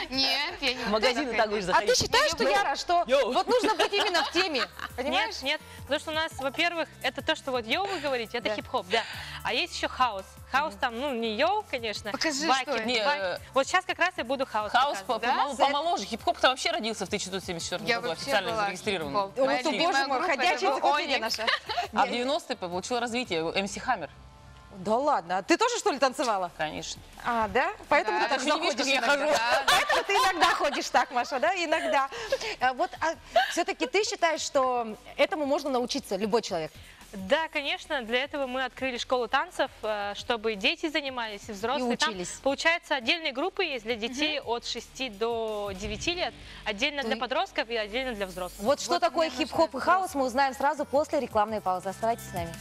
Speaker 2: Нет, я не
Speaker 3: В
Speaker 2: буду
Speaker 3: магазин так
Speaker 2: заходить.
Speaker 3: будешь
Speaker 1: А
Speaker 3: заходить.
Speaker 1: ты считаешь, что, Яра, что
Speaker 3: Йоу.
Speaker 1: вот нужно быть именно в теме? Понимаешь?
Speaker 6: Нет, нет, потому что у нас, во-первых, это то, что вот йоу вы говорите, это
Speaker 1: Да.
Speaker 6: хип-хоп, да. А есть еще хаус. Хаус там, ну, не йоу, конечно.
Speaker 2: Покажи,
Speaker 6: вакинг,
Speaker 2: что это.
Speaker 3: Не,
Speaker 6: Вот сейчас как раз я буду хаус
Speaker 3: Хаус
Speaker 6: показывать.
Speaker 3: помоложе. Хип-хоп-то вообще родился в 1974
Speaker 2: Я
Speaker 3: году,
Speaker 2: вообще
Speaker 3: официально
Speaker 2: была
Speaker 3: зарегистрирован.
Speaker 2: хип-хоп.
Speaker 1: О,
Speaker 2: Моя
Speaker 1: ты,
Speaker 2: любимая
Speaker 1: боже мой,
Speaker 2: группа
Speaker 1: ходячая
Speaker 2: это был
Speaker 1: энциклопедия
Speaker 2: Оникс.
Speaker 1: наша.
Speaker 3: А в 90-е получил развитие МС Хаммер,
Speaker 1: Да ладно, а ты тоже, что ли, танцевала?
Speaker 3: конечно.
Speaker 1: А, да? Поэтому
Speaker 2: Да.
Speaker 1: ты так
Speaker 3: Ты же не видишь,
Speaker 1: заходишь
Speaker 3: как я
Speaker 1: иногда.
Speaker 3: хожу?
Speaker 1: Поэтому ты иногда ходишь так, Маша, да? Иногда. Все-таки ты считаешь, что этому можно научиться любой человек?
Speaker 6: Да, конечно, для этого мы открыли школу танцев, чтобы дети занимались и взрослые.
Speaker 1: И учились.
Speaker 6: Там, получается, отдельные группы есть для детей от 6 до 9 лет, отдельно для подростков и отдельно для взрослых.
Speaker 1: Вот что
Speaker 2: Вот
Speaker 1: такое
Speaker 2: мне
Speaker 1: хип-хоп и
Speaker 2: нужно
Speaker 1: хаус, мы узнаем сразу после рекламной паузы. Оставайтесь с нами.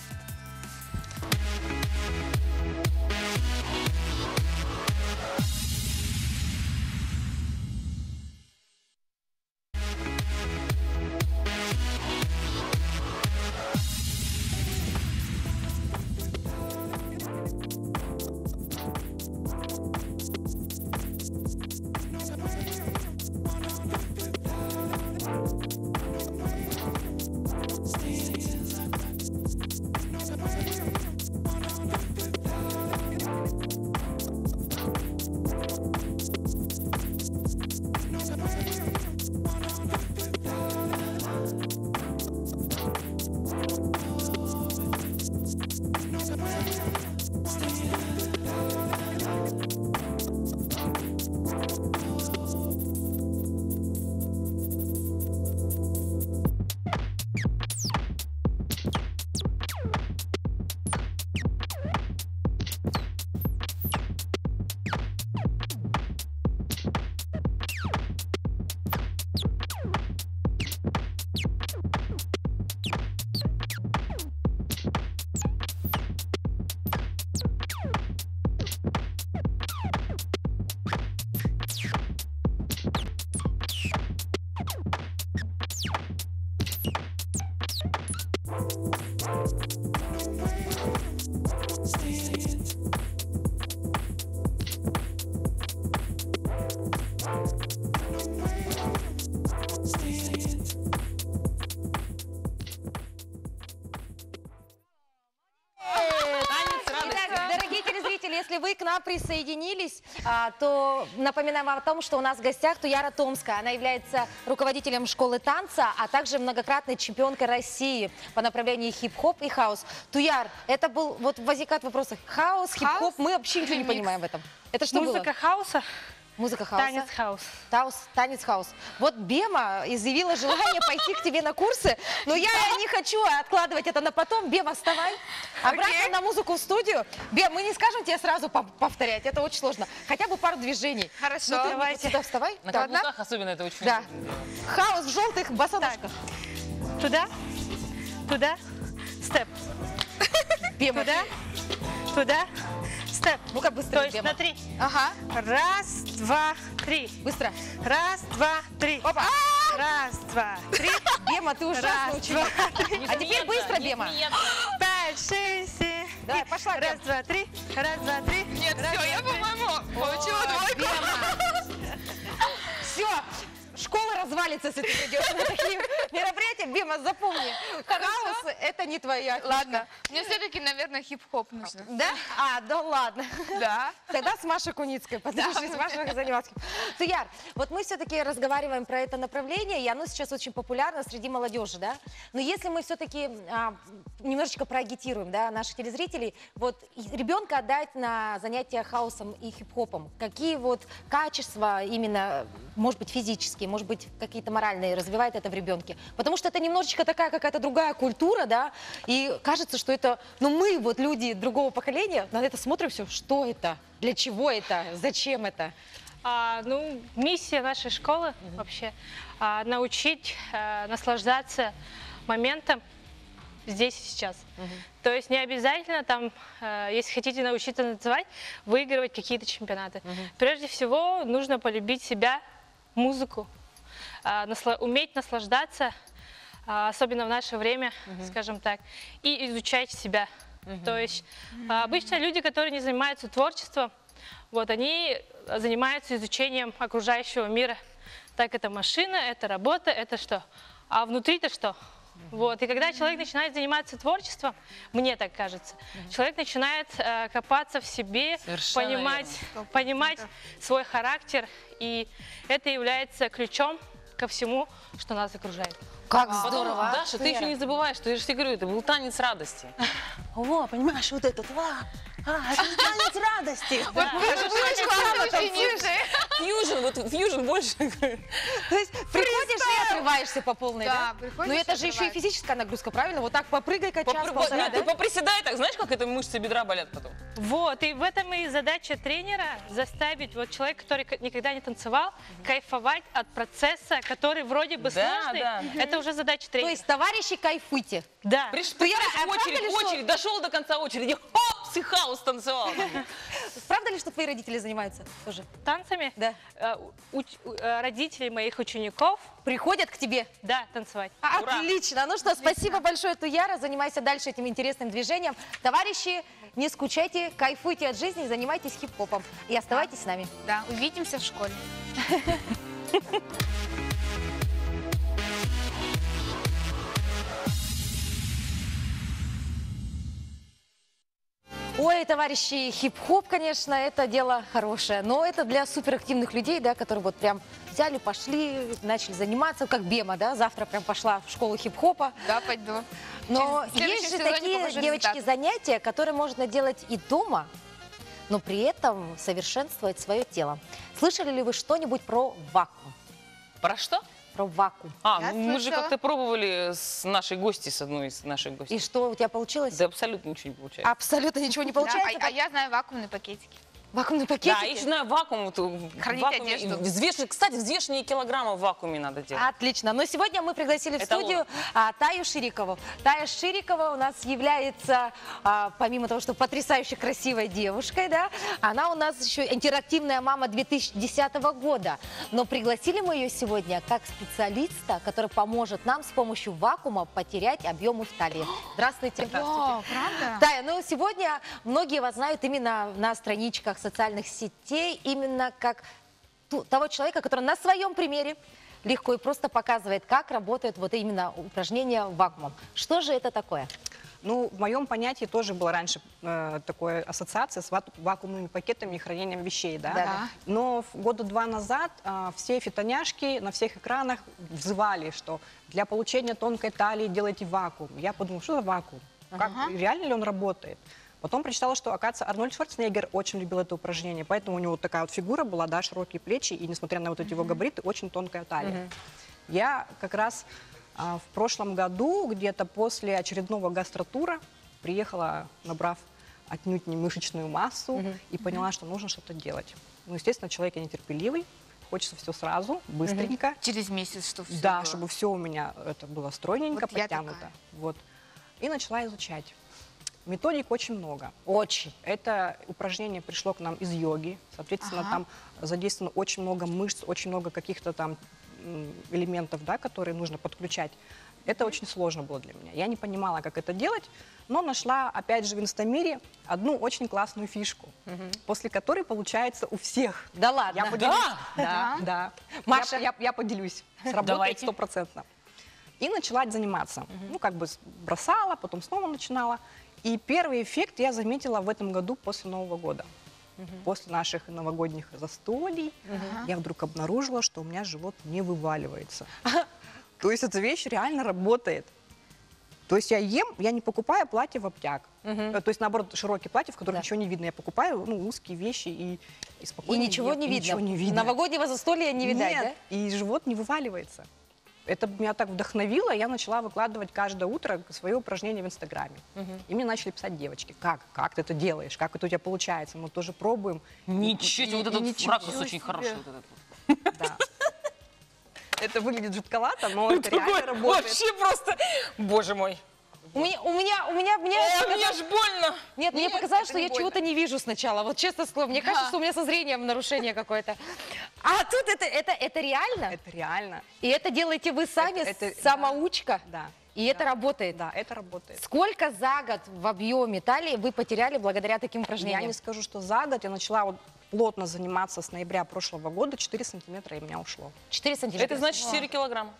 Speaker 1: вы к нам присоединились, то напоминаем вам о том, что у нас в гостях Туяра Томская. Она является руководителем школы танца, а также многократной чемпионкой России по направлению хип-хоп и хаус. Туяр, это был, вот возникает вопрос, хаус, хип-хоп, мы вообще ничего не понимаем в этом. Это что было?
Speaker 6: Музыка хауса,
Speaker 1: Музыка хауса.
Speaker 6: танец хаус.
Speaker 1: Танец хаус. Вот Бема изъявила желание пойти к тебе на курсы, но я не хочу откладывать это на потом. Бема, вставай. Обратно на музыку в студию. Бем, мы не скажем тебе сразу повторять, это очень сложно. Хотя бы пару движений.
Speaker 2: Хорошо.
Speaker 1: Ну, ты
Speaker 6: Давайте.
Speaker 1: вот сюда вставай.
Speaker 3: На
Speaker 1: Да.
Speaker 3: каблуках особенно это очень
Speaker 1: Да.
Speaker 3: удобно.
Speaker 1: Хаус в желтых босоножках.
Speaker 6: Туда, туда, степ.
Speaker 1: Бема.
Speaker 6: Туда, туда, степ.
Speaker 1: Ну-ка
Speaker 6: То
Speaker 1: быстро,
Speaker 6: есть
Speaker 1: Бема.
Speaker 6: на 3.
Speaker 1: Ага,
Speaker 6: Раз, два, три.
Speaker 1: быстро.
Speaker 6: Раз, два, три.
Speaker 1: Опа.
Speaker 6: Раз, два, три.
Speaker 1: Бема, ты ужасный
Speaker 6: Раз,
Speaker 1: ученик.
Speaker 3: Не
Speaker 1: А теперь
Speaker 3: смеяться,
Speaker 1: быстро,
Speaker 3: не
Speaker 1: Бема.
Speaker 3: смеяться.
Speaker 6: 5, 6, 7.
Speaker 1: Давай, пошла,
Speaker 6: Раз,
Speaker 1: Бем.
Speaker 6: два, три. Раз, два, три.
Speaker 2: Нет,
Speaker 6: Раз,
Speaker 2: все, я,
Speaker 6: два, три.
Speaker 2: по-моему, получила двойку.
Speaker 1: Все, школа развалится, если ты идешь на такие мероприятия. Бема, запомни, хаос – это не твоя фишка.
Speaker 2: Ладно, мне все-таки, наверное, хип-хоп нужно.
Speaker 1: Да? Да ладно.
Speaker 2: Да.
Speaker 1: Тогда с Машей Куницкой, подожди, с Машей заниматься. Туяр, вот мы все-таки разговариваем про это направление, и оно сейчас очень популярно среди молодежи, да? Но если мы все-таки немножечко проагитируем, да, наших телезрителей, вот ребенка отдать на занятия хаосом и хип-хопом, какие вот качества именно, может быть, физические, может быть, какие-то моральные развивает это в ребенке? Потому что это немножечко такая какая-то другая культура, да, и кажется, что это, ну мы вот люди другого поколения, на это смотрим все, что это, для чего это, зачем это?
Speaker 6: Ну, миссия нашей школы вообще научить наслаждаться моментом здесь и сейчас. То есть не обязательно там, если хотите научиться танцевать, выигрывать какие-то чемпионаты. Прежде всего нужно полюбить себя, музыку, уметь наслаждаться, особенно в наше время, скажем так, и изучать себя. То есть обычно люди, которые не занимаются творчеством, вот, они занимаются изучением окружающего мира. Так, это машина, это работа, это что? А внутри-то что? Вот. И когда человек начинает заниматься творчеством, мне так кажется, человек начинает копаться в себе,
Speaker 3: Совершенно
Speaker 6: понимать свой характер, и это является ключом ко всему, что нас окружает.
Speaker 1: Как
Speaker 3: Потом,
Speaker 1: здорово, а?
Speaker 3: Даша, ты еще не забываешь, что я же тебе говорю, это был танец радости.
Speaker 7: О, понимаешь, вот этот, это же танец радости.
Speaker 3: Фьюжн, вот фьюжн больше.
Speaker 1: То есть приходишь и отрываешься по полной,
Speaker 2: Да,
Speaker 1: да?
Speaker 2: приходишь
Speaker 1: Но
Speaker 2: и
Speaker 1: это же еще и
Speaker 2: отрываешься.
Speaker 1: физическая нагрузка, правильно? Вот так попрыгай-ка час-полтора,
Speaker 3: Нет, ты
Speaker 1: да?
Speaker 3: поприседай так, знаешь, как это мышцы бедра болят потом?
Speaker 6: Вот, и в этом и задача тренера заставить вот человека, который никогда не танцевал, кайфовать от процесса, который вроде бы
Speaker 3: Да,
Speaker 6: сложный.
Speaker 3: да.
Speaker 6: Это уже задача
Speaker 1: То
Speaker 6: тренера.
Speaker 1: есть, товарищи, кайфуйте.
Speaker 6: Да.
Speaker 3: Представь,
Speaker 1: а правда ли, что-
Speaker 3: очередь, дошел до конца очереди, хоп, и хаос танцевал.
Speaker 1: Правда ли, что твои родители занимаются тоже?
Speaker 6: Танцами
Speaker 1: Да.
Speaker 6: родители моих учеников,
Speaker 1: Приходят к тебе?
Speaker 6: да, танцевать.
Speaker 3: Ура!
Speaker 1: Отлично. Ну что, спасибо большое, Туяра. Занимайся дальше этим интересным движением. Товарищи, не скучайте, кайфуйте от жизни, занимайтесь хип-хопом. И оставайтесь с нами.
Speaker 2: Да, увидимся в школе.
Speaker 1: Ой, товарищи, хип-хоп, конечно, это дело хорошее, но это для суперактивных людей, да, которые вот прям взяли, пошли, начали заниматься, как Бема, да, завтра прям пошла в школу хип-хопа.
Speaker 2: Да, пойду.
Speaker 1: Но
Speaker 2: В следующем
Speaker 1: есть же
Speaker 2: сезоне
Speaker 1: такие,
Speaker 2: покажу
Speaker 1: девочки,
Speaker 2: результаты.
Speaker 1: занятия, которые можно делать и дома, но при этом совершенствовать свое тело. Слышали ли вы что-нибудь про вакуум?
Speaker 3: Про что?
Speaker 1: Про вакуум.
Speaker 2: Я
Speaker 3: Мы же
Speaker 2: слышала.
Speaker 3: как-то пробовали с нашей гостьей, с одной из наших
Speaker 1: И
Speaker 3: гостей.
Speaker 1: что у тебя получилось?
Speaker 3: Да абсолютно ничего не получается.
Speaker 1: Абсолютно ничего не
Speaker 2: Да,
Speaker 1: получается.
Speaker 2: а я знаю вакуумные пакетики.
Speaker 1: Вакуумные
Speaker 3: Да,
Speaker 1: пакетики?
Speaker 3: еще знаю вакуум. Вот,
Speaker 2: Хранить
Speaker 3: вакууме,
Speaker 2: одежду.
Speaker 3: кстати, взвешенные килограммы в вакууме надо делать.
Speaker 1: Отлично. Но сегодня мы пригласили в
Speaker 3: Это
Speaker 1: студию Таю Ширикову. Тая Ширикова у нас является, помимо того, что потрясающе красивой девушкой, да, она у нас еще интерактивная мама 2010 года. Но пригласили мы ее сегодня как специалиста, который поможет нам с помощью вакуума потерять объемы в талии. Здравствуйте.
Speaker 2: О, правда?
Speaker 1: Тая, ну сегодня многие вас знают именно на страничках социальных сетей, именно как того человека, который на своем примере легко и просто показывает, как работает вот именно упражнение вакуумом. Что же это такое?
Speaker 7: Ну, в моем понятии тоже была раньше такая ассоциация с вакуумными пакетами и хранением вещей, да?
Speaker 1: Да.
Speaker 7: Но года 2 назад все фитоняшки на всех экранах взывали, что для получения тонкой талии делайте вакуум. Я подумала, что за вакуум? Как, реально ли он работает? Потом прочитала, что, оказывается, Арнольд Шварценеггер очень любил это упражнение, поэтому у него вот такая вот фигура была, да, широкие плечи, и несмотря на вот эти его габариты, очень тонкая талия. Я как раз в прошлом году, где-то после очередного гастротура, приехала, набрав отнюдь не мышечную массу, и поняла, что нужно что-то делать. Ну, естественно, человек я нетерпеливый, хочется все сразу, быстренько.
Speaker 2: Через месяц, что все
Speaker 7: Да,
Speaker 2: было.
Speaker 7: чтобы все у меня это было стройненько,
Speaker 2: Вот я
Speaker 7: подтянуто.
Speaker 2: такая.
Speaker 7: Вот. И начала изучать. Методик очень много.
Speaker 1: Очень.
Speaker 7: Это упражнение пришло к нам из йоги. Соответственно, там задействовано очень много мышц, очень много каких-то там элементов, да, которые нужно подключать. Это очень сложно было для меня. Я не понимала, как это делать, но нашла, опять же, в Инстамире одну очень классную фишку, после которой получается у всех.
Speaker 1: Да ладно.
Speaker 7: Я поделюсь. Да.
Speaker 1: Маша?
Speaker 7: Я поделюсь. Сработает
Speaker 3: Давайте.
Speaker 7: 100%. И начала заниматься. Ну, как бы бросала, потом снова начинала. И первый эффект я заметила в этом году после Нового года. После наших новогодних застолий я вдруг обнаружила, что у меня живот не вываливается. То есть эта вещь реально работает. То есть я ем, я не покупаю платье в обтяг. То есть, наоборот, широкие платья, в которых ничего не видно. Я покупаю узкие вещи и
Speaker 1: И
Speaker 7: спокойно
Speaker 1: ничего
Speaker 7: ем,
Speaker 1: не
Speaker 7: и
Speaker 1: видно.
Speaker 7: ничего не видно.
Speaker 1: Новогоднего застолья не видать,
Speaker 7: Нет, и живот не вываливается. Это меня так вдохновило, я начала выкладывать каждое утро свое упражнение в Инстаграме. И мне начали писать девочки, как ты это делаешь, как это у тебя получается, мы тоже пробуем.
Speaker 3: Ничего себе, вот этот
Speaker 7: ничего
Speaker 3: ракурс
Speaker 7: себе.
Speaker 3: очень хороший. Вот этот.
Speaker 7: Да. Это выглядит жутковато, но это реально работает.
Speaker 3: Вообще просто, боже мой.
Speaker 1: У меня
Speaker 3: Мне ж больно.
Speaker 1: Нет, мне
Speaker 7: Нет,
Speaker 1: показалось,
Speaker 7: это
Speaker 1: что
Speaker 7: не
Speaker 1: я
Speaker 7: больно.
Speaker 1: чего-то не вижу сначала. Вот честно слово, мне кажется, что у меня со зрением нарушение какое-то. А тут это реально?
Speaker 7: Это реально.
Speaker 1: И это делаете вы сами,
Speaker 7: Это-
Speaker 1: самоучка?
Speaker 7: Да.
Speaker 1: И это работает?
Speaker 7: Да, это работает.
Speaker 1: Сколько за год в объеме талии вы потеряли благодаря таким
Speaker 7: Я
Speaker 1: упражнениям?
Speaker 7: не скажу, что за год, я начала вот плотно заниматься с ноября прошлого года, 4 сантиметра и у меня ушло.
Speaker 1: 4 сантиметра.
Speaker 3: Это значит 4 килограмма.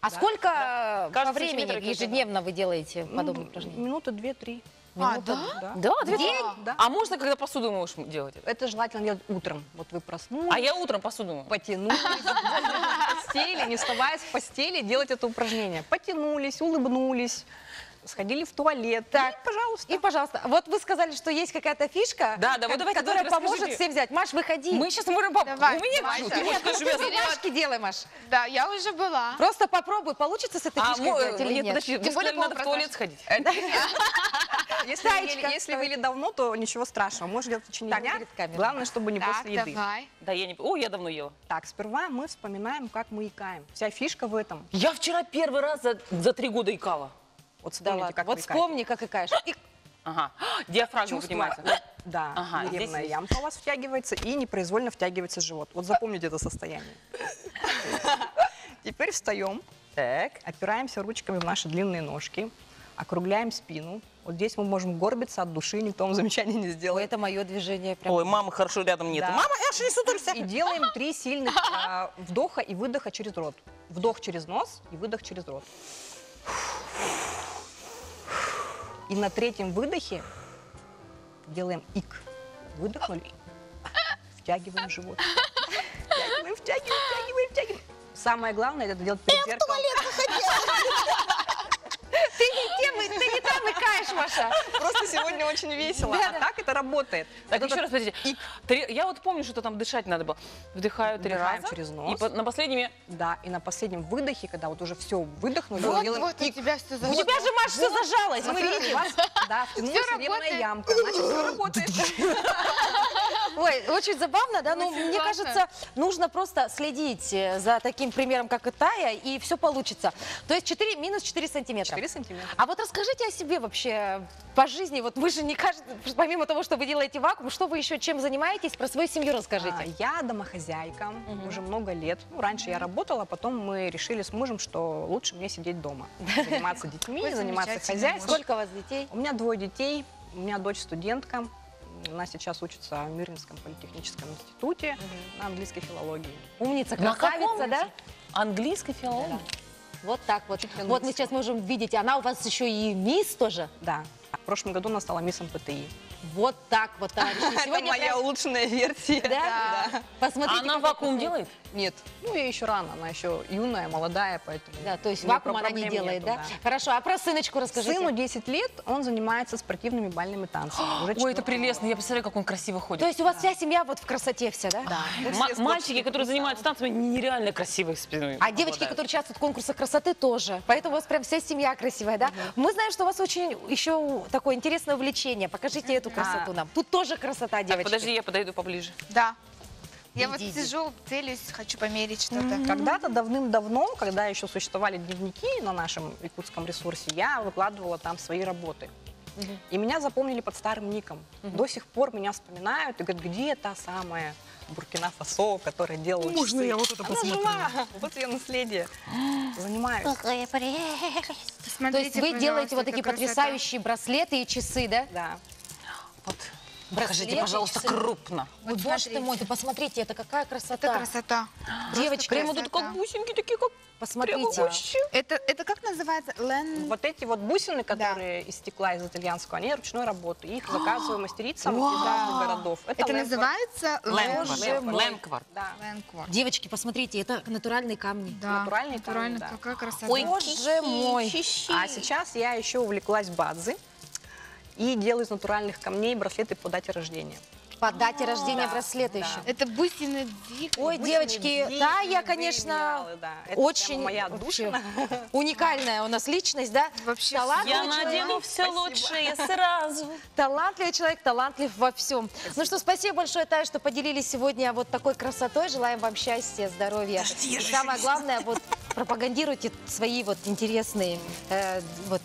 Speaker 1: А сколько по
Speaker 3: Каждый
Speaker 1: времени
Speaker 3: сантиметр это
Speaker 1: ежедневно вы делаете подобные упражнения?
Speaker 7: Минуты 2-3.
Speaker 1: Да, в день?
Speaker 7: Да.
Speaker 3: А можно, когда посуду моешь, делать это?
Speaker 7: Это желательно делать утром. Вот вы проснулись.
Speaker 3: А я утром посуду мою.
Speaker 7: Потянулись в постели, не вставая с постели, делать это упражнение. Потянулись, улыбнулись, сходили в туалет.
Speaker 1: Так.
Speaker 7: И, пожалуйста.
Speaker 1: И, пожалуйста, вот вы сказали, что есть какая-то фишка,
Speaker 3: Да, вот давайте,
Speaker 1: которая
Speaker 3: давайте
Speaker 1: поможет
Speaker 3: расскажите.
Speaker 1: всем взять. Маш, выходи.
Speaker 3: Мы сейчас можем...
Speaker 2: Давай,
Speaker 3: У меня
Speaker 2: Маша.
Speaker 3: ты хочешь,
Speaker 1: Нет,
Speaker 3: скажи,
Speaker 1: ну,
Speaker 3: я-
Speaker 1: ты замашки делай, Маш.
Speaker 2: Да, я уже была.
Speaker 1: Просто попробуй, получится с этой фишкой делать или
Speaker 3: нет,
Speaker 1: нет.
Speaker 3: подожди,
Speaker 2: Тем
Speaker 3: вы
Speaker 2: более
Speaker 3: сказали, надо в
Speaker 2: образно.
Speaker 3: туалет сходить.
Speaker 7: Если вы ели давно, то ничего страшного. Можно делать в течение
Speaker 1: Так,
Speaker 7: дня.
Speaker 1: перед камерой.
Speaker 7: Главное, чтобы не
Speaker 2: Так,
Speaker 7: после еды.
Speaker 2: давай.
Speaker 3: Да, я не... О, я давно ела.
Speaker 7: Так, сперва мы вспоминаем, как мы икаем. Вся фишка в этом.
Speaker 3: Я вчера первый раз за 3 года икала.
Speaker 7: Вот
Speaker 1: Да
Speaker 7: вспомните,
Speaker 1: ладно,
Speaker 7: как
Speaker 1: вот
Speaker 7: вы икаете.
Speaker 1: вспомни, как икаешь. И
Speaker 3: Ага. Диафрагма
Speaker 7: Чувство,
Speaker 3: поднимается.
Speaker 7: вот, да,
Speaker 3: Ага, здесь
Speaker 7: нервная
Speaker 3: есть.
Speaker 7: ямка у вас втягивается и непроизвольно втягивается живот. Вот запомните это состояние. Теперь встаем,
Speaker 3: Так.
Speaker 7: опираемся ручками в наши длинные ножки, округляем спину. Вот здесь мы можем горбиться от души, никто вам замечания не
Speaker 1: Ой,
Speaker 7: сделает.
Speaker 1: это мое движение. Прям.
Speaker 3: Ой, мамы хорошо рядом нету.
Speaker 7: Да.
Speaker 3: Мама, Эша, не сутулься.
Speaker 7: И делаем 3 сильных вдоха и выдоха через рот. Вдох через нос и выдох через рот. И на 3-м выдохе делаем ик. Выдохнули. Втягиваем живот. Втягиваем. Самое главное это делать перед зеркалом.
Speaker 1: Ты не там икаешь, Маша.
Speaker 7: Просто сегодня очень весело. А так это работает.
Speaker 3: Так,
Speaker 7: Вот
Speaker 3: еще
Speaker 7: это-
Speaker 3: раз, подождите. Я вот помню, что там дышать надо было. Вдыхаю 3
Speaker 7: Вдыхаем
Speaker 3: раза.
Speaker 7: через нос.
Speaker 3: И на последнем я...
Speaker 7: Да, и на последнем выдохе, когда вот уже все выдохнули, мы
Speaker 2: Вот,
Speaker 7: делаем
Speaker 2: вот, у
Speaker 7: ик.
Speaker 2: тебя все
Speaker 1: У тебя же, Маш, все зажалось, мы
Speaker 7: Смотрите,
Speaker 1: видим.
Speaker 7: у вас, да, втянулась
Speaker 2: Всё
Speaker 7: нервная
Speaker 2: работает.
Speaker 7: ямка, значит, все работает.
Speaker 1: Ой, очень забавно, да? Но
Speaker 2: Очень
Speaker 1: мне
Speaker 2: классно.
Speaker 1: кажется, нужно просто следить за таким примером, как и Тая, и все получится. То есть минус 4 сантиметра.
Speaker 7: 4 сантиметра.
Speaker 1: А вот расскажите о себе вообще по жизни. Вот вы же не каждый, помимо того, что вы делаете вакуум, что вы еще чем занимаетесь? Про свою семью расскажите.
Speaker 7: Я домохозяйка уже много лет. Ну, раньше я работала, потом мы решили с мужем, что лучше мне сидеть дома, заниматься детьми,
Speaker 2: Какой
Speaker 7: заниматься
Speaker 2: замечательный
Speaker 7: хозяйством.
Speaker 1: Сколько у вас детей?
Speaker 7: У меня 2 детей, у меня дочь студентка. Она сейчас учится в Мирнинском политехническом институте на английской филологии.
Speaker 1: Умница,
Speaker 3: На
Speaker 1: красавица,
Speaker 3: каком?
Speaker 1: да?
Speaker 3: Английской филологии?
Speaker 1: Вот так вот. Вот мы сейчас можем видеть, она у вас еще и мисс тоже.
Speaker 7: Да. В прошлом году она стала миссом ПТИ.
Speaker 1: Вот так вот, товарищи.
Speaker 7: Это
Speaker 1: Сегодня
Speaker 7: моя
Speaker 1: прям-
Speaker 7: улучшенная версия.
Speaker 1: Да? Посмотрите,
Speaker 3: Она
Speaker 1: какая
Speaker 3: вакуум
Speaker 1: красота.
Speaker 3: делает?
Speaker 7: Нет, ну ей еще рано, она еще юная, молодая, поэтому...
Speaker 1: Да, то есть
Speaker 7: у неё
Speaker 1: вакуум она не
Speaker 7: проблем
Speaker 1: делает,
Speaker 7: нету,
Speaker 1: да? Хорошо, а про сыночку расскажите.
Speaker 7: Сыну 10 лет, он занимается спортивными бальными танцами. Уже
Speaker 3: Ой, это
Speaker 7: 4
Speaker 3: прелестно. Я представляю, как он красиво ходит.
Speaker 1: То есть у вас вся семья вот в красоте вся, да?
Speaker 7: Да.
Speaker 3: Мальчики, которые занимаются танцами, нереально красивые спиной.
Speaker 1: А девочки, которые участвуют в конкурсах красоты, тоже. Поэтому у вас прям вся семья красивая, да? Мы знаем, что у вас очень еще такое интересное увлечение. Покажите эту красоту нам. Тут тоже красота,
Speaker 3: Так,
Speaker 1: девочки.
Speaker 3: подожди, я подойду поближе.
Speaker 2: Да. Я вот
Speaker 1: Иди.
Speaker 2: сижу, целюсь, хочу померить что-то.
Speaker 7: Когда-то давным-давно, когда еще существовали дневники на нашем якутском ресурсе, я выкладывала там свои работы. И меня запомнили под старым ником. До сих пор меня вспоминают и говорят, где та самая Буркина-Фасо, которая делала
Speaker 3: Можно
Speaker 7: часы?
Speaker 3: я вот это
Speaker 7: Она
Speaker 3: посмотрю?
Speaker 7: жива. Вот ее наследие. Занимаюсь.
Speaker 1: То есть
Speaker 2: Посмотрите,
Speaker 1: вы делаете
Speaker 2: пожалуйста,
Speaker 1: вот такие
Speaker 2: какая красота.
Speaker 1: потрясающие браслеты и часы, да?
Speaker 7: Да.
Speaker 3: Вот.
Speaker 1: Браслеты,
Speaker 3: Покажите, пожалуйста,
Speaker 1: часы.
Speaker 3: крупно.
Speaker 1: Ой, боже ты
Speaker 2: смотрите.
Speaker 1: мой, ты посмотрите, это какая
Speaker 2: Это
Speaker 1: красота.
Speaker 2: красота.
Speaker 1: Девочки,
Speaker 3: Прямо тут как бусинки, такие как...
Speaker 1: посмотрите.
Speaker 2: Это как называется?
Speaker 7: Вот эти вот бусины, которые из стекла, из итальянского, они ручной работы. Их заказываю мастерицам из разных городов.
Speaker 2: Это
Speaker 7: лэмквард.
Speaker 2: называется
Speaker 3: Лэнквард.
Speaker 7: Да.
Speaker 2: лэнквард.
Speaker 1: Девочки, посмотрите, это натуральные камни.
Speaker 2: Да,
Speaker 7: Натуральный
Speaker 2: натурально.
Speaker 7: камень, да.
Speaker 2: Какая красота.
Speaker 1: Ой, боже мой.
Speaker 7: А сейчас я еще увлеклась бадзи и делаю из натуральных камней браслеты по дате рождения.
Speaker 1: По дате рождения браслета еще.
Speaker 2: Это бусины Дик.
Speaker 1: Ой,
Speaker 7: Бусины
Speaker 1: девочки,
Speaker 7: Ди,
Speaker 1: да, я,
Speaker 7: Ди,
Speaker 1: конечно,
Speaker 7: Миалы, да. Это
Speaker 1: очень
Speaker 7: прямо моя
Speaker 1: вообще
Speaker 7: отдушина.
Speaker 1: уникальная у нас личность, да?
Speaker 2: Вообще
Speaker 1: Талантливый
Speaker 3: Я
Speaker 1: человек.
Speaker 3: надену все лучшее сразу.
Speaker 1: Талантливый человек, талантлив во всем. Ну что, спасибо большое, Тая, что поделились сегодня вот такой красотой. Желаем вам счастья, здоровья. И самое главное, вот пропагандируйте свои вот интересные, вот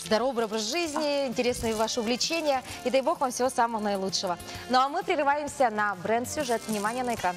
Speaker 1: здоровый образ жизни, интересные ваши увлечения. И дай бог вам всего самого наилучшего. Ну а мы прерываемся на бренд-сюжет. Внимание на экран.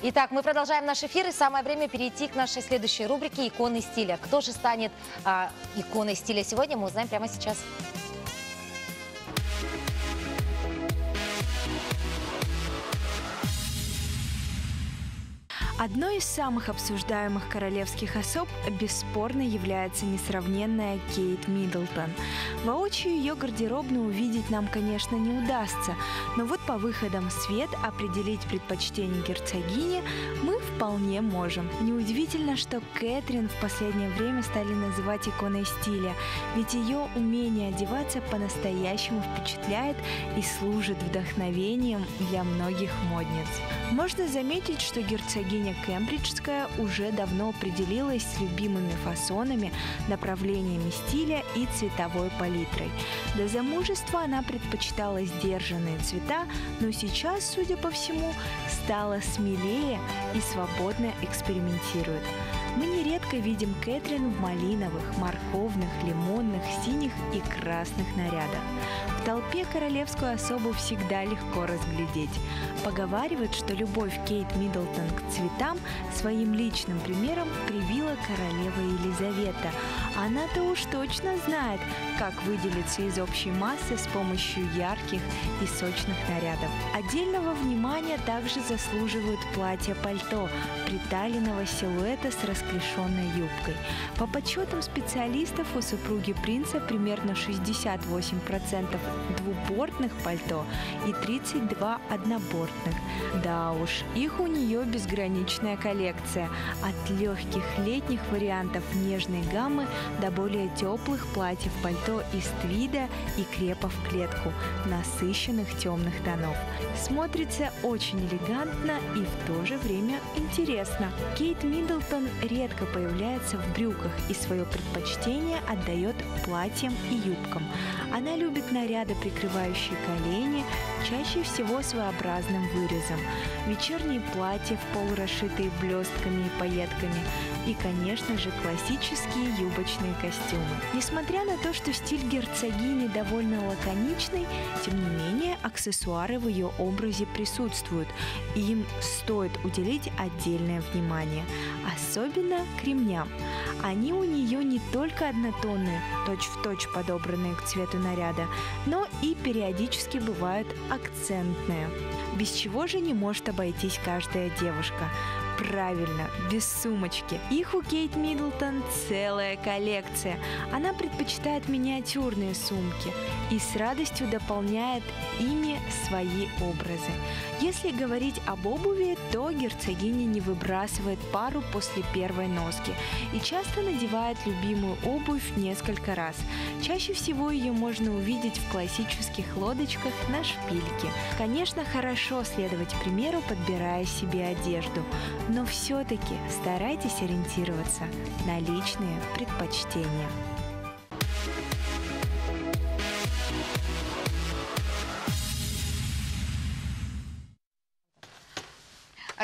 Speaker 1: Итак, мы продолжаем наш эфир, и самое время перейти к нашей следующей рубрике «Иконы стиля». Кто же станет иконой стиля сегодня, мы узнаем прямо сейчас.
Speaker 8: Одной из самых обсуждаемых королевских особ бесспорно является несравненная Кейт Миддлтон. Воочию ее гардеробную увидеть нам, конечно, не удастся, но вот по выходам в свет определить предпочтение герцогини мы вполне можем. Неудивительно, что Кэтрин в последнее время стали называть иконой стиля, ведь ее умение одеваться по-настоящему впечатляет и служит вдохновением для многих модниц. Можно заметить, что герцогиня Кембриджская уже давно определилась с любимыми фасонами, направлениями стиля и цветовой палитрой. До замужества она предпочитала сдержанные цвета, но сейчас, судя по всему, стала смелее и свободно экспериментирует. Мы нередко видим Кэтрин в малиновых, морковных, лимонных, синих и красных нарядах. В толпе королевскую особу всегда легко разглядеть. Поговаривают, что любовь Кейт Миддлтон к цветам своим личным примером привила королева Елизавета. Она-то уж точно знает, как выделиться из общей массы с помощью ярких и сочных нарядов. Отдельного внимания также заслуживают платья-пальто приталенного силуэта с расклешенной юбкой. По подсчетам специалистов, у супруги принца примерно 68% двубортных пальто и 32 однобортных. Да уж, их у нее безграничная коллекция. От легких летних вариантов нежной гаммы до более теплых платьев-пальто из твида и крепа в клетку, насыщенных темных тонов. Смотрится очень элегантно и в то же время интересно. Кейт Миддлтон редко появляется в брюках и свое предпочтение отдает платьям и юбкам. Она любит наряды, прикрывающие колени, чаще всего своеобразным вырезом, вечерние платья в пол, расшитые блестками и пайетками, и, конечно же, классические юбочные брючные костюмы. Несмотря на то, что стиль герцогини довольно лаконичный, тем не менее аксессуары в ее образе присутствуют, и им стоит уделить отдельное внимание, особенно к ремням. Они у нее не только однотонные, точь-в-точь подобранные к цвету наряда, но и периодически бывают акцентные. Без чего же не может обойтись каждая девушка? Правильно, без сумочки. Их у Кейт Миддлтон целая коллекция. Она предпочитает миниатюрные сумки и с радостью дополняет ими свои образы. Если говорить об обуви, то герцогиня не выбрасывает пару после первой носки и часто надевает любимую обувь несколько раз. Чаще всего ее можно увидеть в классических лодочках на шпильке. Конечно, хорошо следовать примеру, подбирая себе одежду, но все-таки старайтесь ориентироваться на личные предпочтения.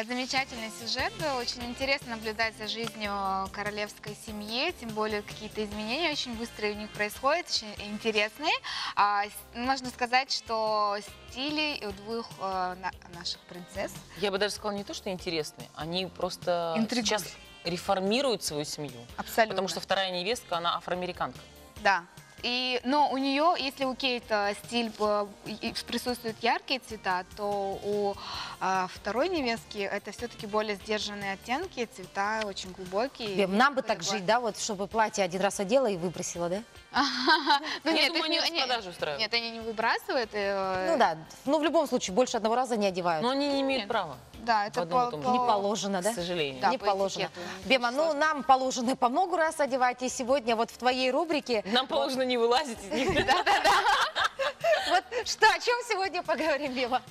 Speaker 2: Замечательный сюжет. Очень интересно наблюдать за жизнью королевской семьи, тем более какие-то изменения очень быстрые у них происходят, очень интересные. Можно сказать, что стили у двух наших принцесс.
Speaker 3: Я бы даже сказала не то, что интересные, они просто
Speaker 2: Интригуют.
Speaker 3: сейчас реформируют свою семью.
Speaker 2: Абсолютно.
Speaker 3: Потому что вторая невестка, она афроамериканка.
Speaker 2: Да. Но у нее, если у Кейт стиль присутствуют яркие цвета, то у второй невестки это все-таки более сдержанные оттенки, цвета очень глубокие.
Speaker 1: Бем, нам бы так жить, да, вот, чтобы платье один раз одела и выбросила, да?
Speaker 2: Ну,
Speaker 3: Я
Speaker 2: нет,
Speaker 3: думаю,
Speaker 2: их
Speaker 3: они распродажу устраивают.
Speaker 2: Нет, они не выбрасывают.
Speaker 1: Ну да, но в любом случае больше одного раза не одевают.
Speaker 3: Но они не имеют
Speaker 2: Нет.
Speaker 3: права.
Speaker 2: Да, это
Speaker 3: В одном и том же.
Speaker 1: Не положено, да?
Speaker 3: К сожалению.
Speaker 2: Да,
Speaker 1: Не
Speaker 2: по
Speaker 1: положено.
Speaker 2: этикету.
Speaker 1: Бема, ну нам положено по много раз одевать, и сегодня вот в твоей рубрике...
Speaker 3: Нам положено не вылазить из них.
Speaker 1: Вот что, о чем сегодня поговорим, Бема?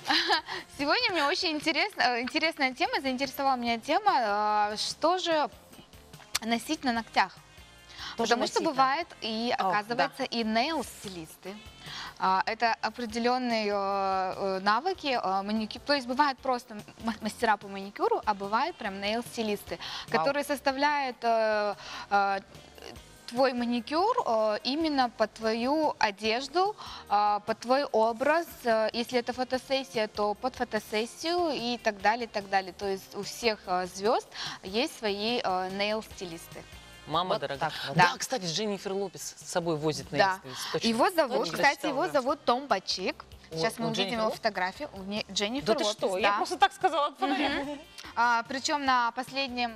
Speaker 2: Сегодня мне очень интересная тема, заинтересовала меня тема, что же носить на ногтях.
Speaker 1: Тоже
Speaker 2: Потому что
Speaker 1: носить, да.
Speaker 2: бывает, и оказывается, и нейл-стилисты. Это определенные навыки, то есть бывают просто мастера по маникюру, а бывают прям нейл-стилисты, которые составляют твой маникюр именно под твою одежду, под твой образ. Если это фотосессия, то под фотосессию и так далее, и так далее. То есть у всех звезд есть свои нейл-стилисты.
Speaker 3: Мама
Speaker 1: Вот
Speaker 3: дорогая.
Speaker 1: так вот.
Speaker 3: Да, кстати, Дженнифер Лопес с собой возит на
Speaker 2: Да.
Speaker 3: экспедицию. Точно.
Speaker 2: Его зовут,
Speaker 3: Точно.
Speaker 2: кстати,
Speaker 3: Читала,
Speaker 2: его
Speaker 3: да.
Speaker 2: зовут Том Бачик. Сейчас мы
Speaker 3: у
Speaker 2: увидим
Speaker 3: Дженнифер
Speaker 2: его
Speaker 3: Лопес?
Speaker 2: фотографию. Дженнифер
Speaker 3: Да ты
Speaker 2: Лопес,
Speaker 3: что?
Speaker 2: да.
Speaker 3: Я просто так сказала.
Speaker 2: Причем на последнем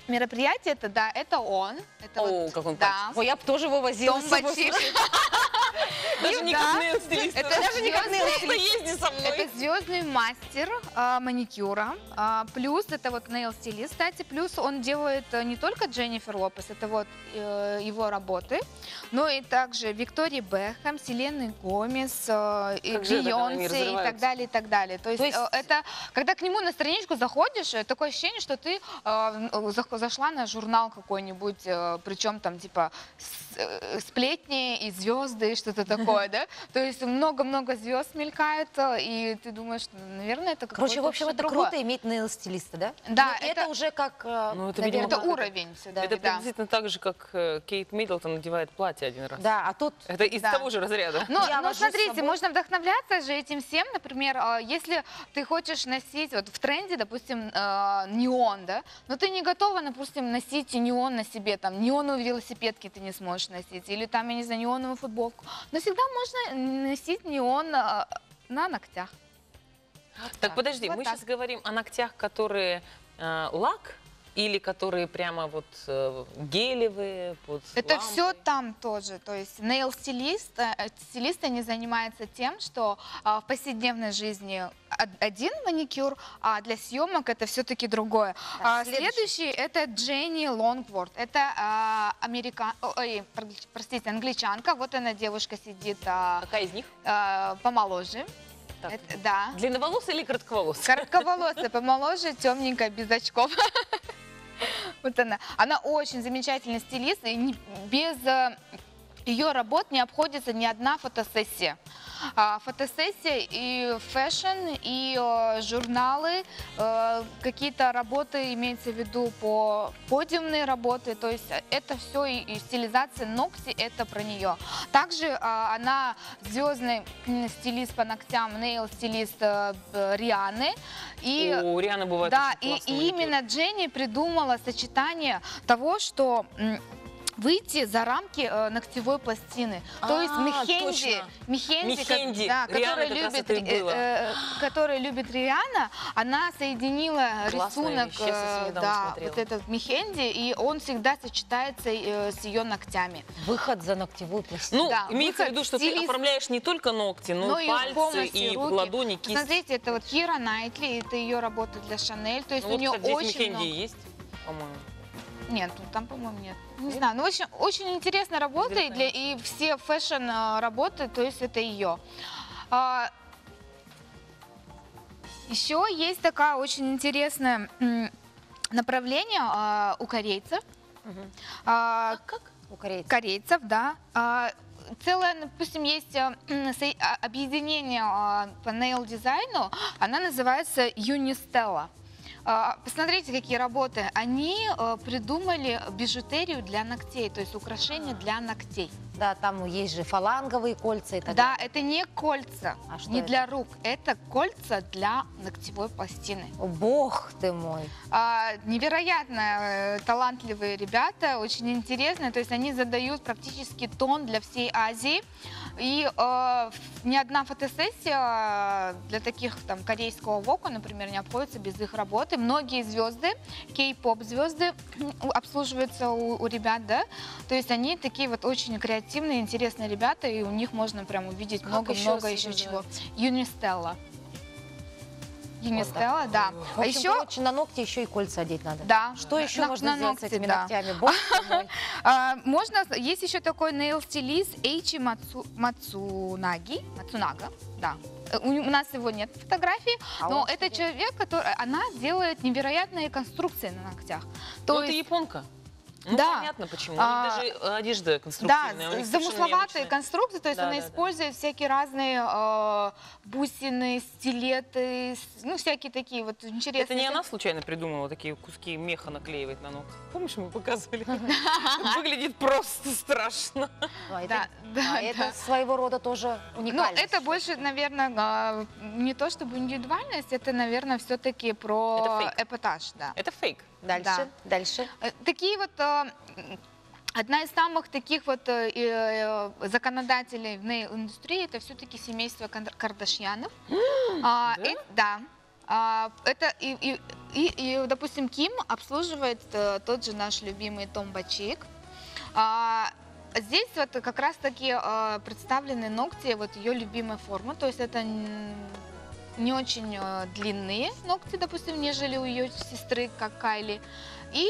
Speaker 2: мероприятии это он. Это
Speaker 3: О, как он
Speaker 2: да.
Speaker 1: Ой, я бы тоже его возила.
Speaker 2: Том
Speaker 1: с собой.
Speaker 2: Бачик.
Speaker 3: Даже не как нейл-стилист.
Speaker 2: Это
Speaker 3: Даже не как
Speaker 2: звездный-
Speaker 3: нейл-стилист. Езди со мной.
Speaker 2: Это звездный мастер маникюра, плюс это вот нейл-стилист, кстати, плюс он делает не только Дженнифер Лопес, это вот его работы, но и также Виктория Бекхэм, Селены Гомес,
Speaker 3: Как же так они
Speaker 2: Бейонсе и
Speaker 3: разрываются?
Speaker 2: так далее, и так далее. То есть, это, когда к нему на страничку заходишь, такое ощущение, что ты зашла на журнал какой-нибудь, причем там типа сплетни и звезды, и что-то такое, да? То есть много-много звезд мелькает, и ты думаешь, наверное, это какое-то
Speaker 1: Короче, в общем, это
Speaker 2: другое.
Speaker 1: круто иметь нейл-стилиста, да?
Speaker 2: Да,
Speaker 1: Ну, это уже как,
Speaker 3: Ну, это,
Speaker 1: наверное,
Speaker 3: видимо,
Speaker 2: Это
Speaker 3: как
Speaker 2: уровень все-таки,
Speaker 3: Это
Speaker 2: да.
Speaker 3: приблизительно так же, как Кейт Миддлтон надевает платье один раз.
Speaker 1: Да, а тут...
Speaker 3: Это из
Speaker 2: Да.
Speaker 3: того же разряда.
Speaker 2: Но
Speaker 1: Я вожу с
Speaker 2: смотрите,
Speaker 1: собой.
Speaker 2: можно вдохновляться же этим всем. Например, если ты хочешь носить, вот в тренде, допустим, неон, да, но ты не готова, допустим, носить неон на себе, там, неоновые велосипедки ты не сможешь носить, или там, я не знаю, неоновую футболку. Но всегда можно носить неон на ногтях.
Speaker 3: Так, подожди,
Speaker 2: Вот
Speaker 3: мы
Speaker 2: так.
Speaker 3: сейчас говорим о ногтях, которые лак, или которые прямо вот гелевые, под
Speaker 2: Это
Speaker 3: лампой?
Speaker 2: все там тоже. То есть нейл-стилисты не занимаются тем, что в повседневной жизни один маникюр, а для съемок это все-таки другое.
Speaker 1: Да,
Speaker 2: Следующий это Дженни Лонгворд. Это англичанка. Вот она, девушка, сидит
Speaker 3: Какая из них?
Speaker 2: помоложе.
Speaker 3: Так.
Speaker 2: Да.
Speaker 3: Длинноволосая или коротковолосая?
Speaker 2: Коротковолосая, помоложе, темненькая, без очков. Вот она. Она очень замечательный стилист, и без ее работ не обходится ни одна фотосессия. Фотосессия и фэшн, и журналы, какие-то работы, имеется в виду по подиумные работы, то есть это все и стилизация ногти, это про нее. Также она звездный стилист по ногтям, нейл-стилист Рианы. И,
Speaker 3: у Рианы бывает
Speaker 2: да,
Speaker 3: очень классный
Speaker 2: и именно Дженни придумала сочетание того, что выйти за рамки ногтевой пластины. То есть Мехенди, да, которая любит Риана, она соединила
Speaker 3: Классная
Speaker 2: рисунок,
Speaker 3: вещь, я совсем недавно
Speaker 2: да,
Speaker 3: смотрела.
Speaker 2: вот этот Мехенди, и он всегда сочетается с ее ногтями.
Speaker 1: Выход за ногтевую пластину.
Speaker 3: Ну,
Speaker 2: Да,
Speaker 3: имеется в
Speaker 2: выход
Speaker 3: виду, что ты
Speaker 2: стилист.
Speaker 3: оформляешь не только ногти, но и
Speaker 2: и
Speaker 3: пальцы,
Speaker 2: полностью
Speaker 3: и
Speaker 2: руки.
Speaker 3: ладони, кисть.
Speaker 2: Смотрите, это вот Кира Найтли, это ее работа для Шанель, то есть
Speaker 3: Ну,
Speaker 2: у
Speaker 3: вот,
Speaker 2: нее
Speaker 3: кстати, здесь
Speaker 2: очень
Speaker 3: Мехенди
Speaker 2: много...
Speaker 3: есть, по-моему.
Speaker 2: Нет, ну, там, по-моему, нет. Не знаю, ну, в общем, очень интересная работа, и все фэшн работы, то есть это ее. Еще есть такая очень интересное направление у корейцев.
Speaker 1: Как? У корейцев.
Speaker 2: Корейцев, да. Целое, допустим, есть объединение по нейл-дизайну, она называется Unistella. Посмотрите, какие работы. Они придумали бижутерию для ногтей, то есть украшения для ногтей.
Speaker 1: Да, там есть же фаланговые кольца и так
Speaker 2: Да,
Speaker 1: далее.
Speaker 2: это не кольца,
Speaker 1: А что
Speaker 2: не
Speaker 1: это?
Speaker 2: для рук, это кольца для ногтевой пластины.
Speaker 1: О, бог ты мой.
Speaker 2: Невероятно талантливые ребята, очень интересные, то есть они задают практически тон для всей Азии. И ни одна фотосессия для таких там корейского вока, например, не обходится без их работы. Многие звезды, кей-поп звезды обслуживаются у ребят, да, то есть они такие вот очень креативные, интересные ребята, и у них можно прям увидеть много-много еще чего. Unistella. Unistella, да.
Speaker 1: В общем, короче, на ногти еще и кольца одеть надо.
Speaker 2: Да.
Speaker 1: Что еще
Speaker 2: На
Speaker 1: можно сделать
Speaker 2: ногти,
Speaker 1: с этими
Speaker 2: да.
Speaker 1: ногтями? Бог ты мой.
Speaker 2: Можно, есть еще такой нейл-стилист Эйчи Мацунага, да. У нас его нет фотографий, но
Speaker 1: он
Speaker 2: это человек, она делает невероятные конструкции на ногтях.
Speaker 3: Ну,
Speaker 2: То
Speaker 3: это
Speaker 2: есть,
Speaker 3: японка. Ну,
Speaker 2: да.
Speaker 3: понятно почему. У них даже одежда
Speaker 2: да,
Speaker 3: конструктивная. у них совершенно
Speaker 2: замысловатые
Speaker 3: необычная.
Speaker 2: конструкции, то есть
Speaker 3: Да,
Speaker 2: она
Speaker 3: да, да.
Speaker 2: использует всякие разные бусины, стилеты, ну, всякие такие вот интересные.
Speaker 3: Это не она случайно придумала такие куски меха наклеивать на ногти? Помнишь, мы показывали? Выглядит просто страшно.
Speaker 1: Ну, а
Speaker 2: Да, да,
Speaker 1: это своего рода тоже
Speaker 2: Ну,
Speaker 1: уникальность.
Speaker 2: это больше, наверное, не то чтобы индивидуальность, это, наверное, все-таки
Speaker 3: Это
Speaker 2: про
Speaker 3: фейк.
Speaker 2: эпатаж, да.
Speaker 3: Это фейк.
Speaker 1: Дальше,
Speaker 2: Да.
Speaker 1: дальше.
Speaker 2: Такие вот, одна из самых таких вот законодателей в нейл-индустрии, это все-таки семейство Кардашьянов. Да. Это допустим, Ким обслуживает тот же наш любимый Том Бачик. Здесь вот как раз-таки представлены ногти, вот ее любимой формы, то есть это не очень длинные ногти, допустим, нежели у ее сестры, как Кайли. И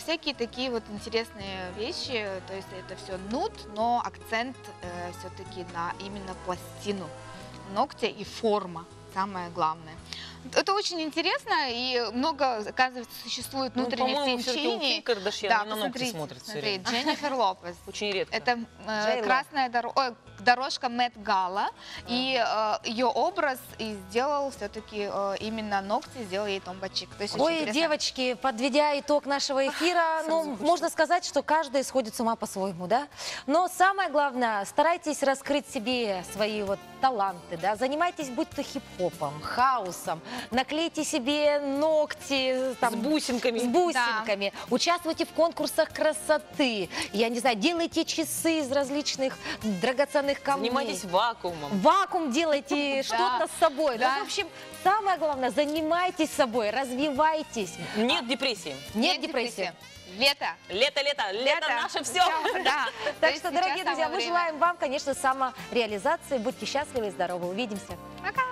Speaker 2: всякие такие вот интересные вещи, то есть это все нуд, но акцент все-таки на именно пластину ногтя и форма, самое главное. Это очень интересно, и много, оказывается, существует внутренних
Speaker 3: по-моему, все-таки у Ким
Speaker 2: течений.
Speaker 3: Кардашьян на ногти
Speaker 2: посмотрите,
Speaker 3: смотрят все
Speaker 2: смотри,
Speaker 3: время.
Speaker 2: Дженнифер Лопес.
Speaker 3: Очень редко.
Speaker 2: Это
Speaker 1: Джей Ло.
Speaker 2: красная дорожка Мэтт Гала, и ее образ и сделал все-таки именно ногти, сделал ей Том Бачик. То есть очень
Speaker 1: Ой,
Speaker 2: интересно.
Speaker 1: девочки, подведя итог нашего эфира, ну, можно сказать, что каждый сходит с ума по-своему, да? Но самое главное, старайтесь раскрыть себе свои вот таланты, да? Занимайтесь будь то хип-хопом, хаусом, наклейте себе ногти там,
Speaker 3: С бусинками.
Speaker 1: с бусинками, участвуйте в конкурсах красоты, я не знаю, делайте часы из различных драгоценных камней.
Speaker 3: Занимайтесь вакуумом.
Speaker 1: Вакуум делайте, что-то с собой.
Speaker 2: Да.
Speaker 1: Ну, в общем, самое главное, занимайтесь собой, развивайтесь.
Speaker 3: Нет депрессии.
Speaker 1: Нет депрессии.
Speaker 2: Лето.
Speaker 3: Лето, лето наше все.
Speaker 2: Да.
Speaker 1: Так
Speaker 2: То
Speaker 1: что,
Speaker 2: есть
Speaker 1: дорогие
Speaker 2: сейчас
Speaker 1: друзья,
Speaker 2: самое
Speaker 1: мы
Speaker 2: время.
Speaker 1: желаем вам, конечно, самореализации. Будьте счастливы и здоровы. Увидимся.
Speaker 2: Пока.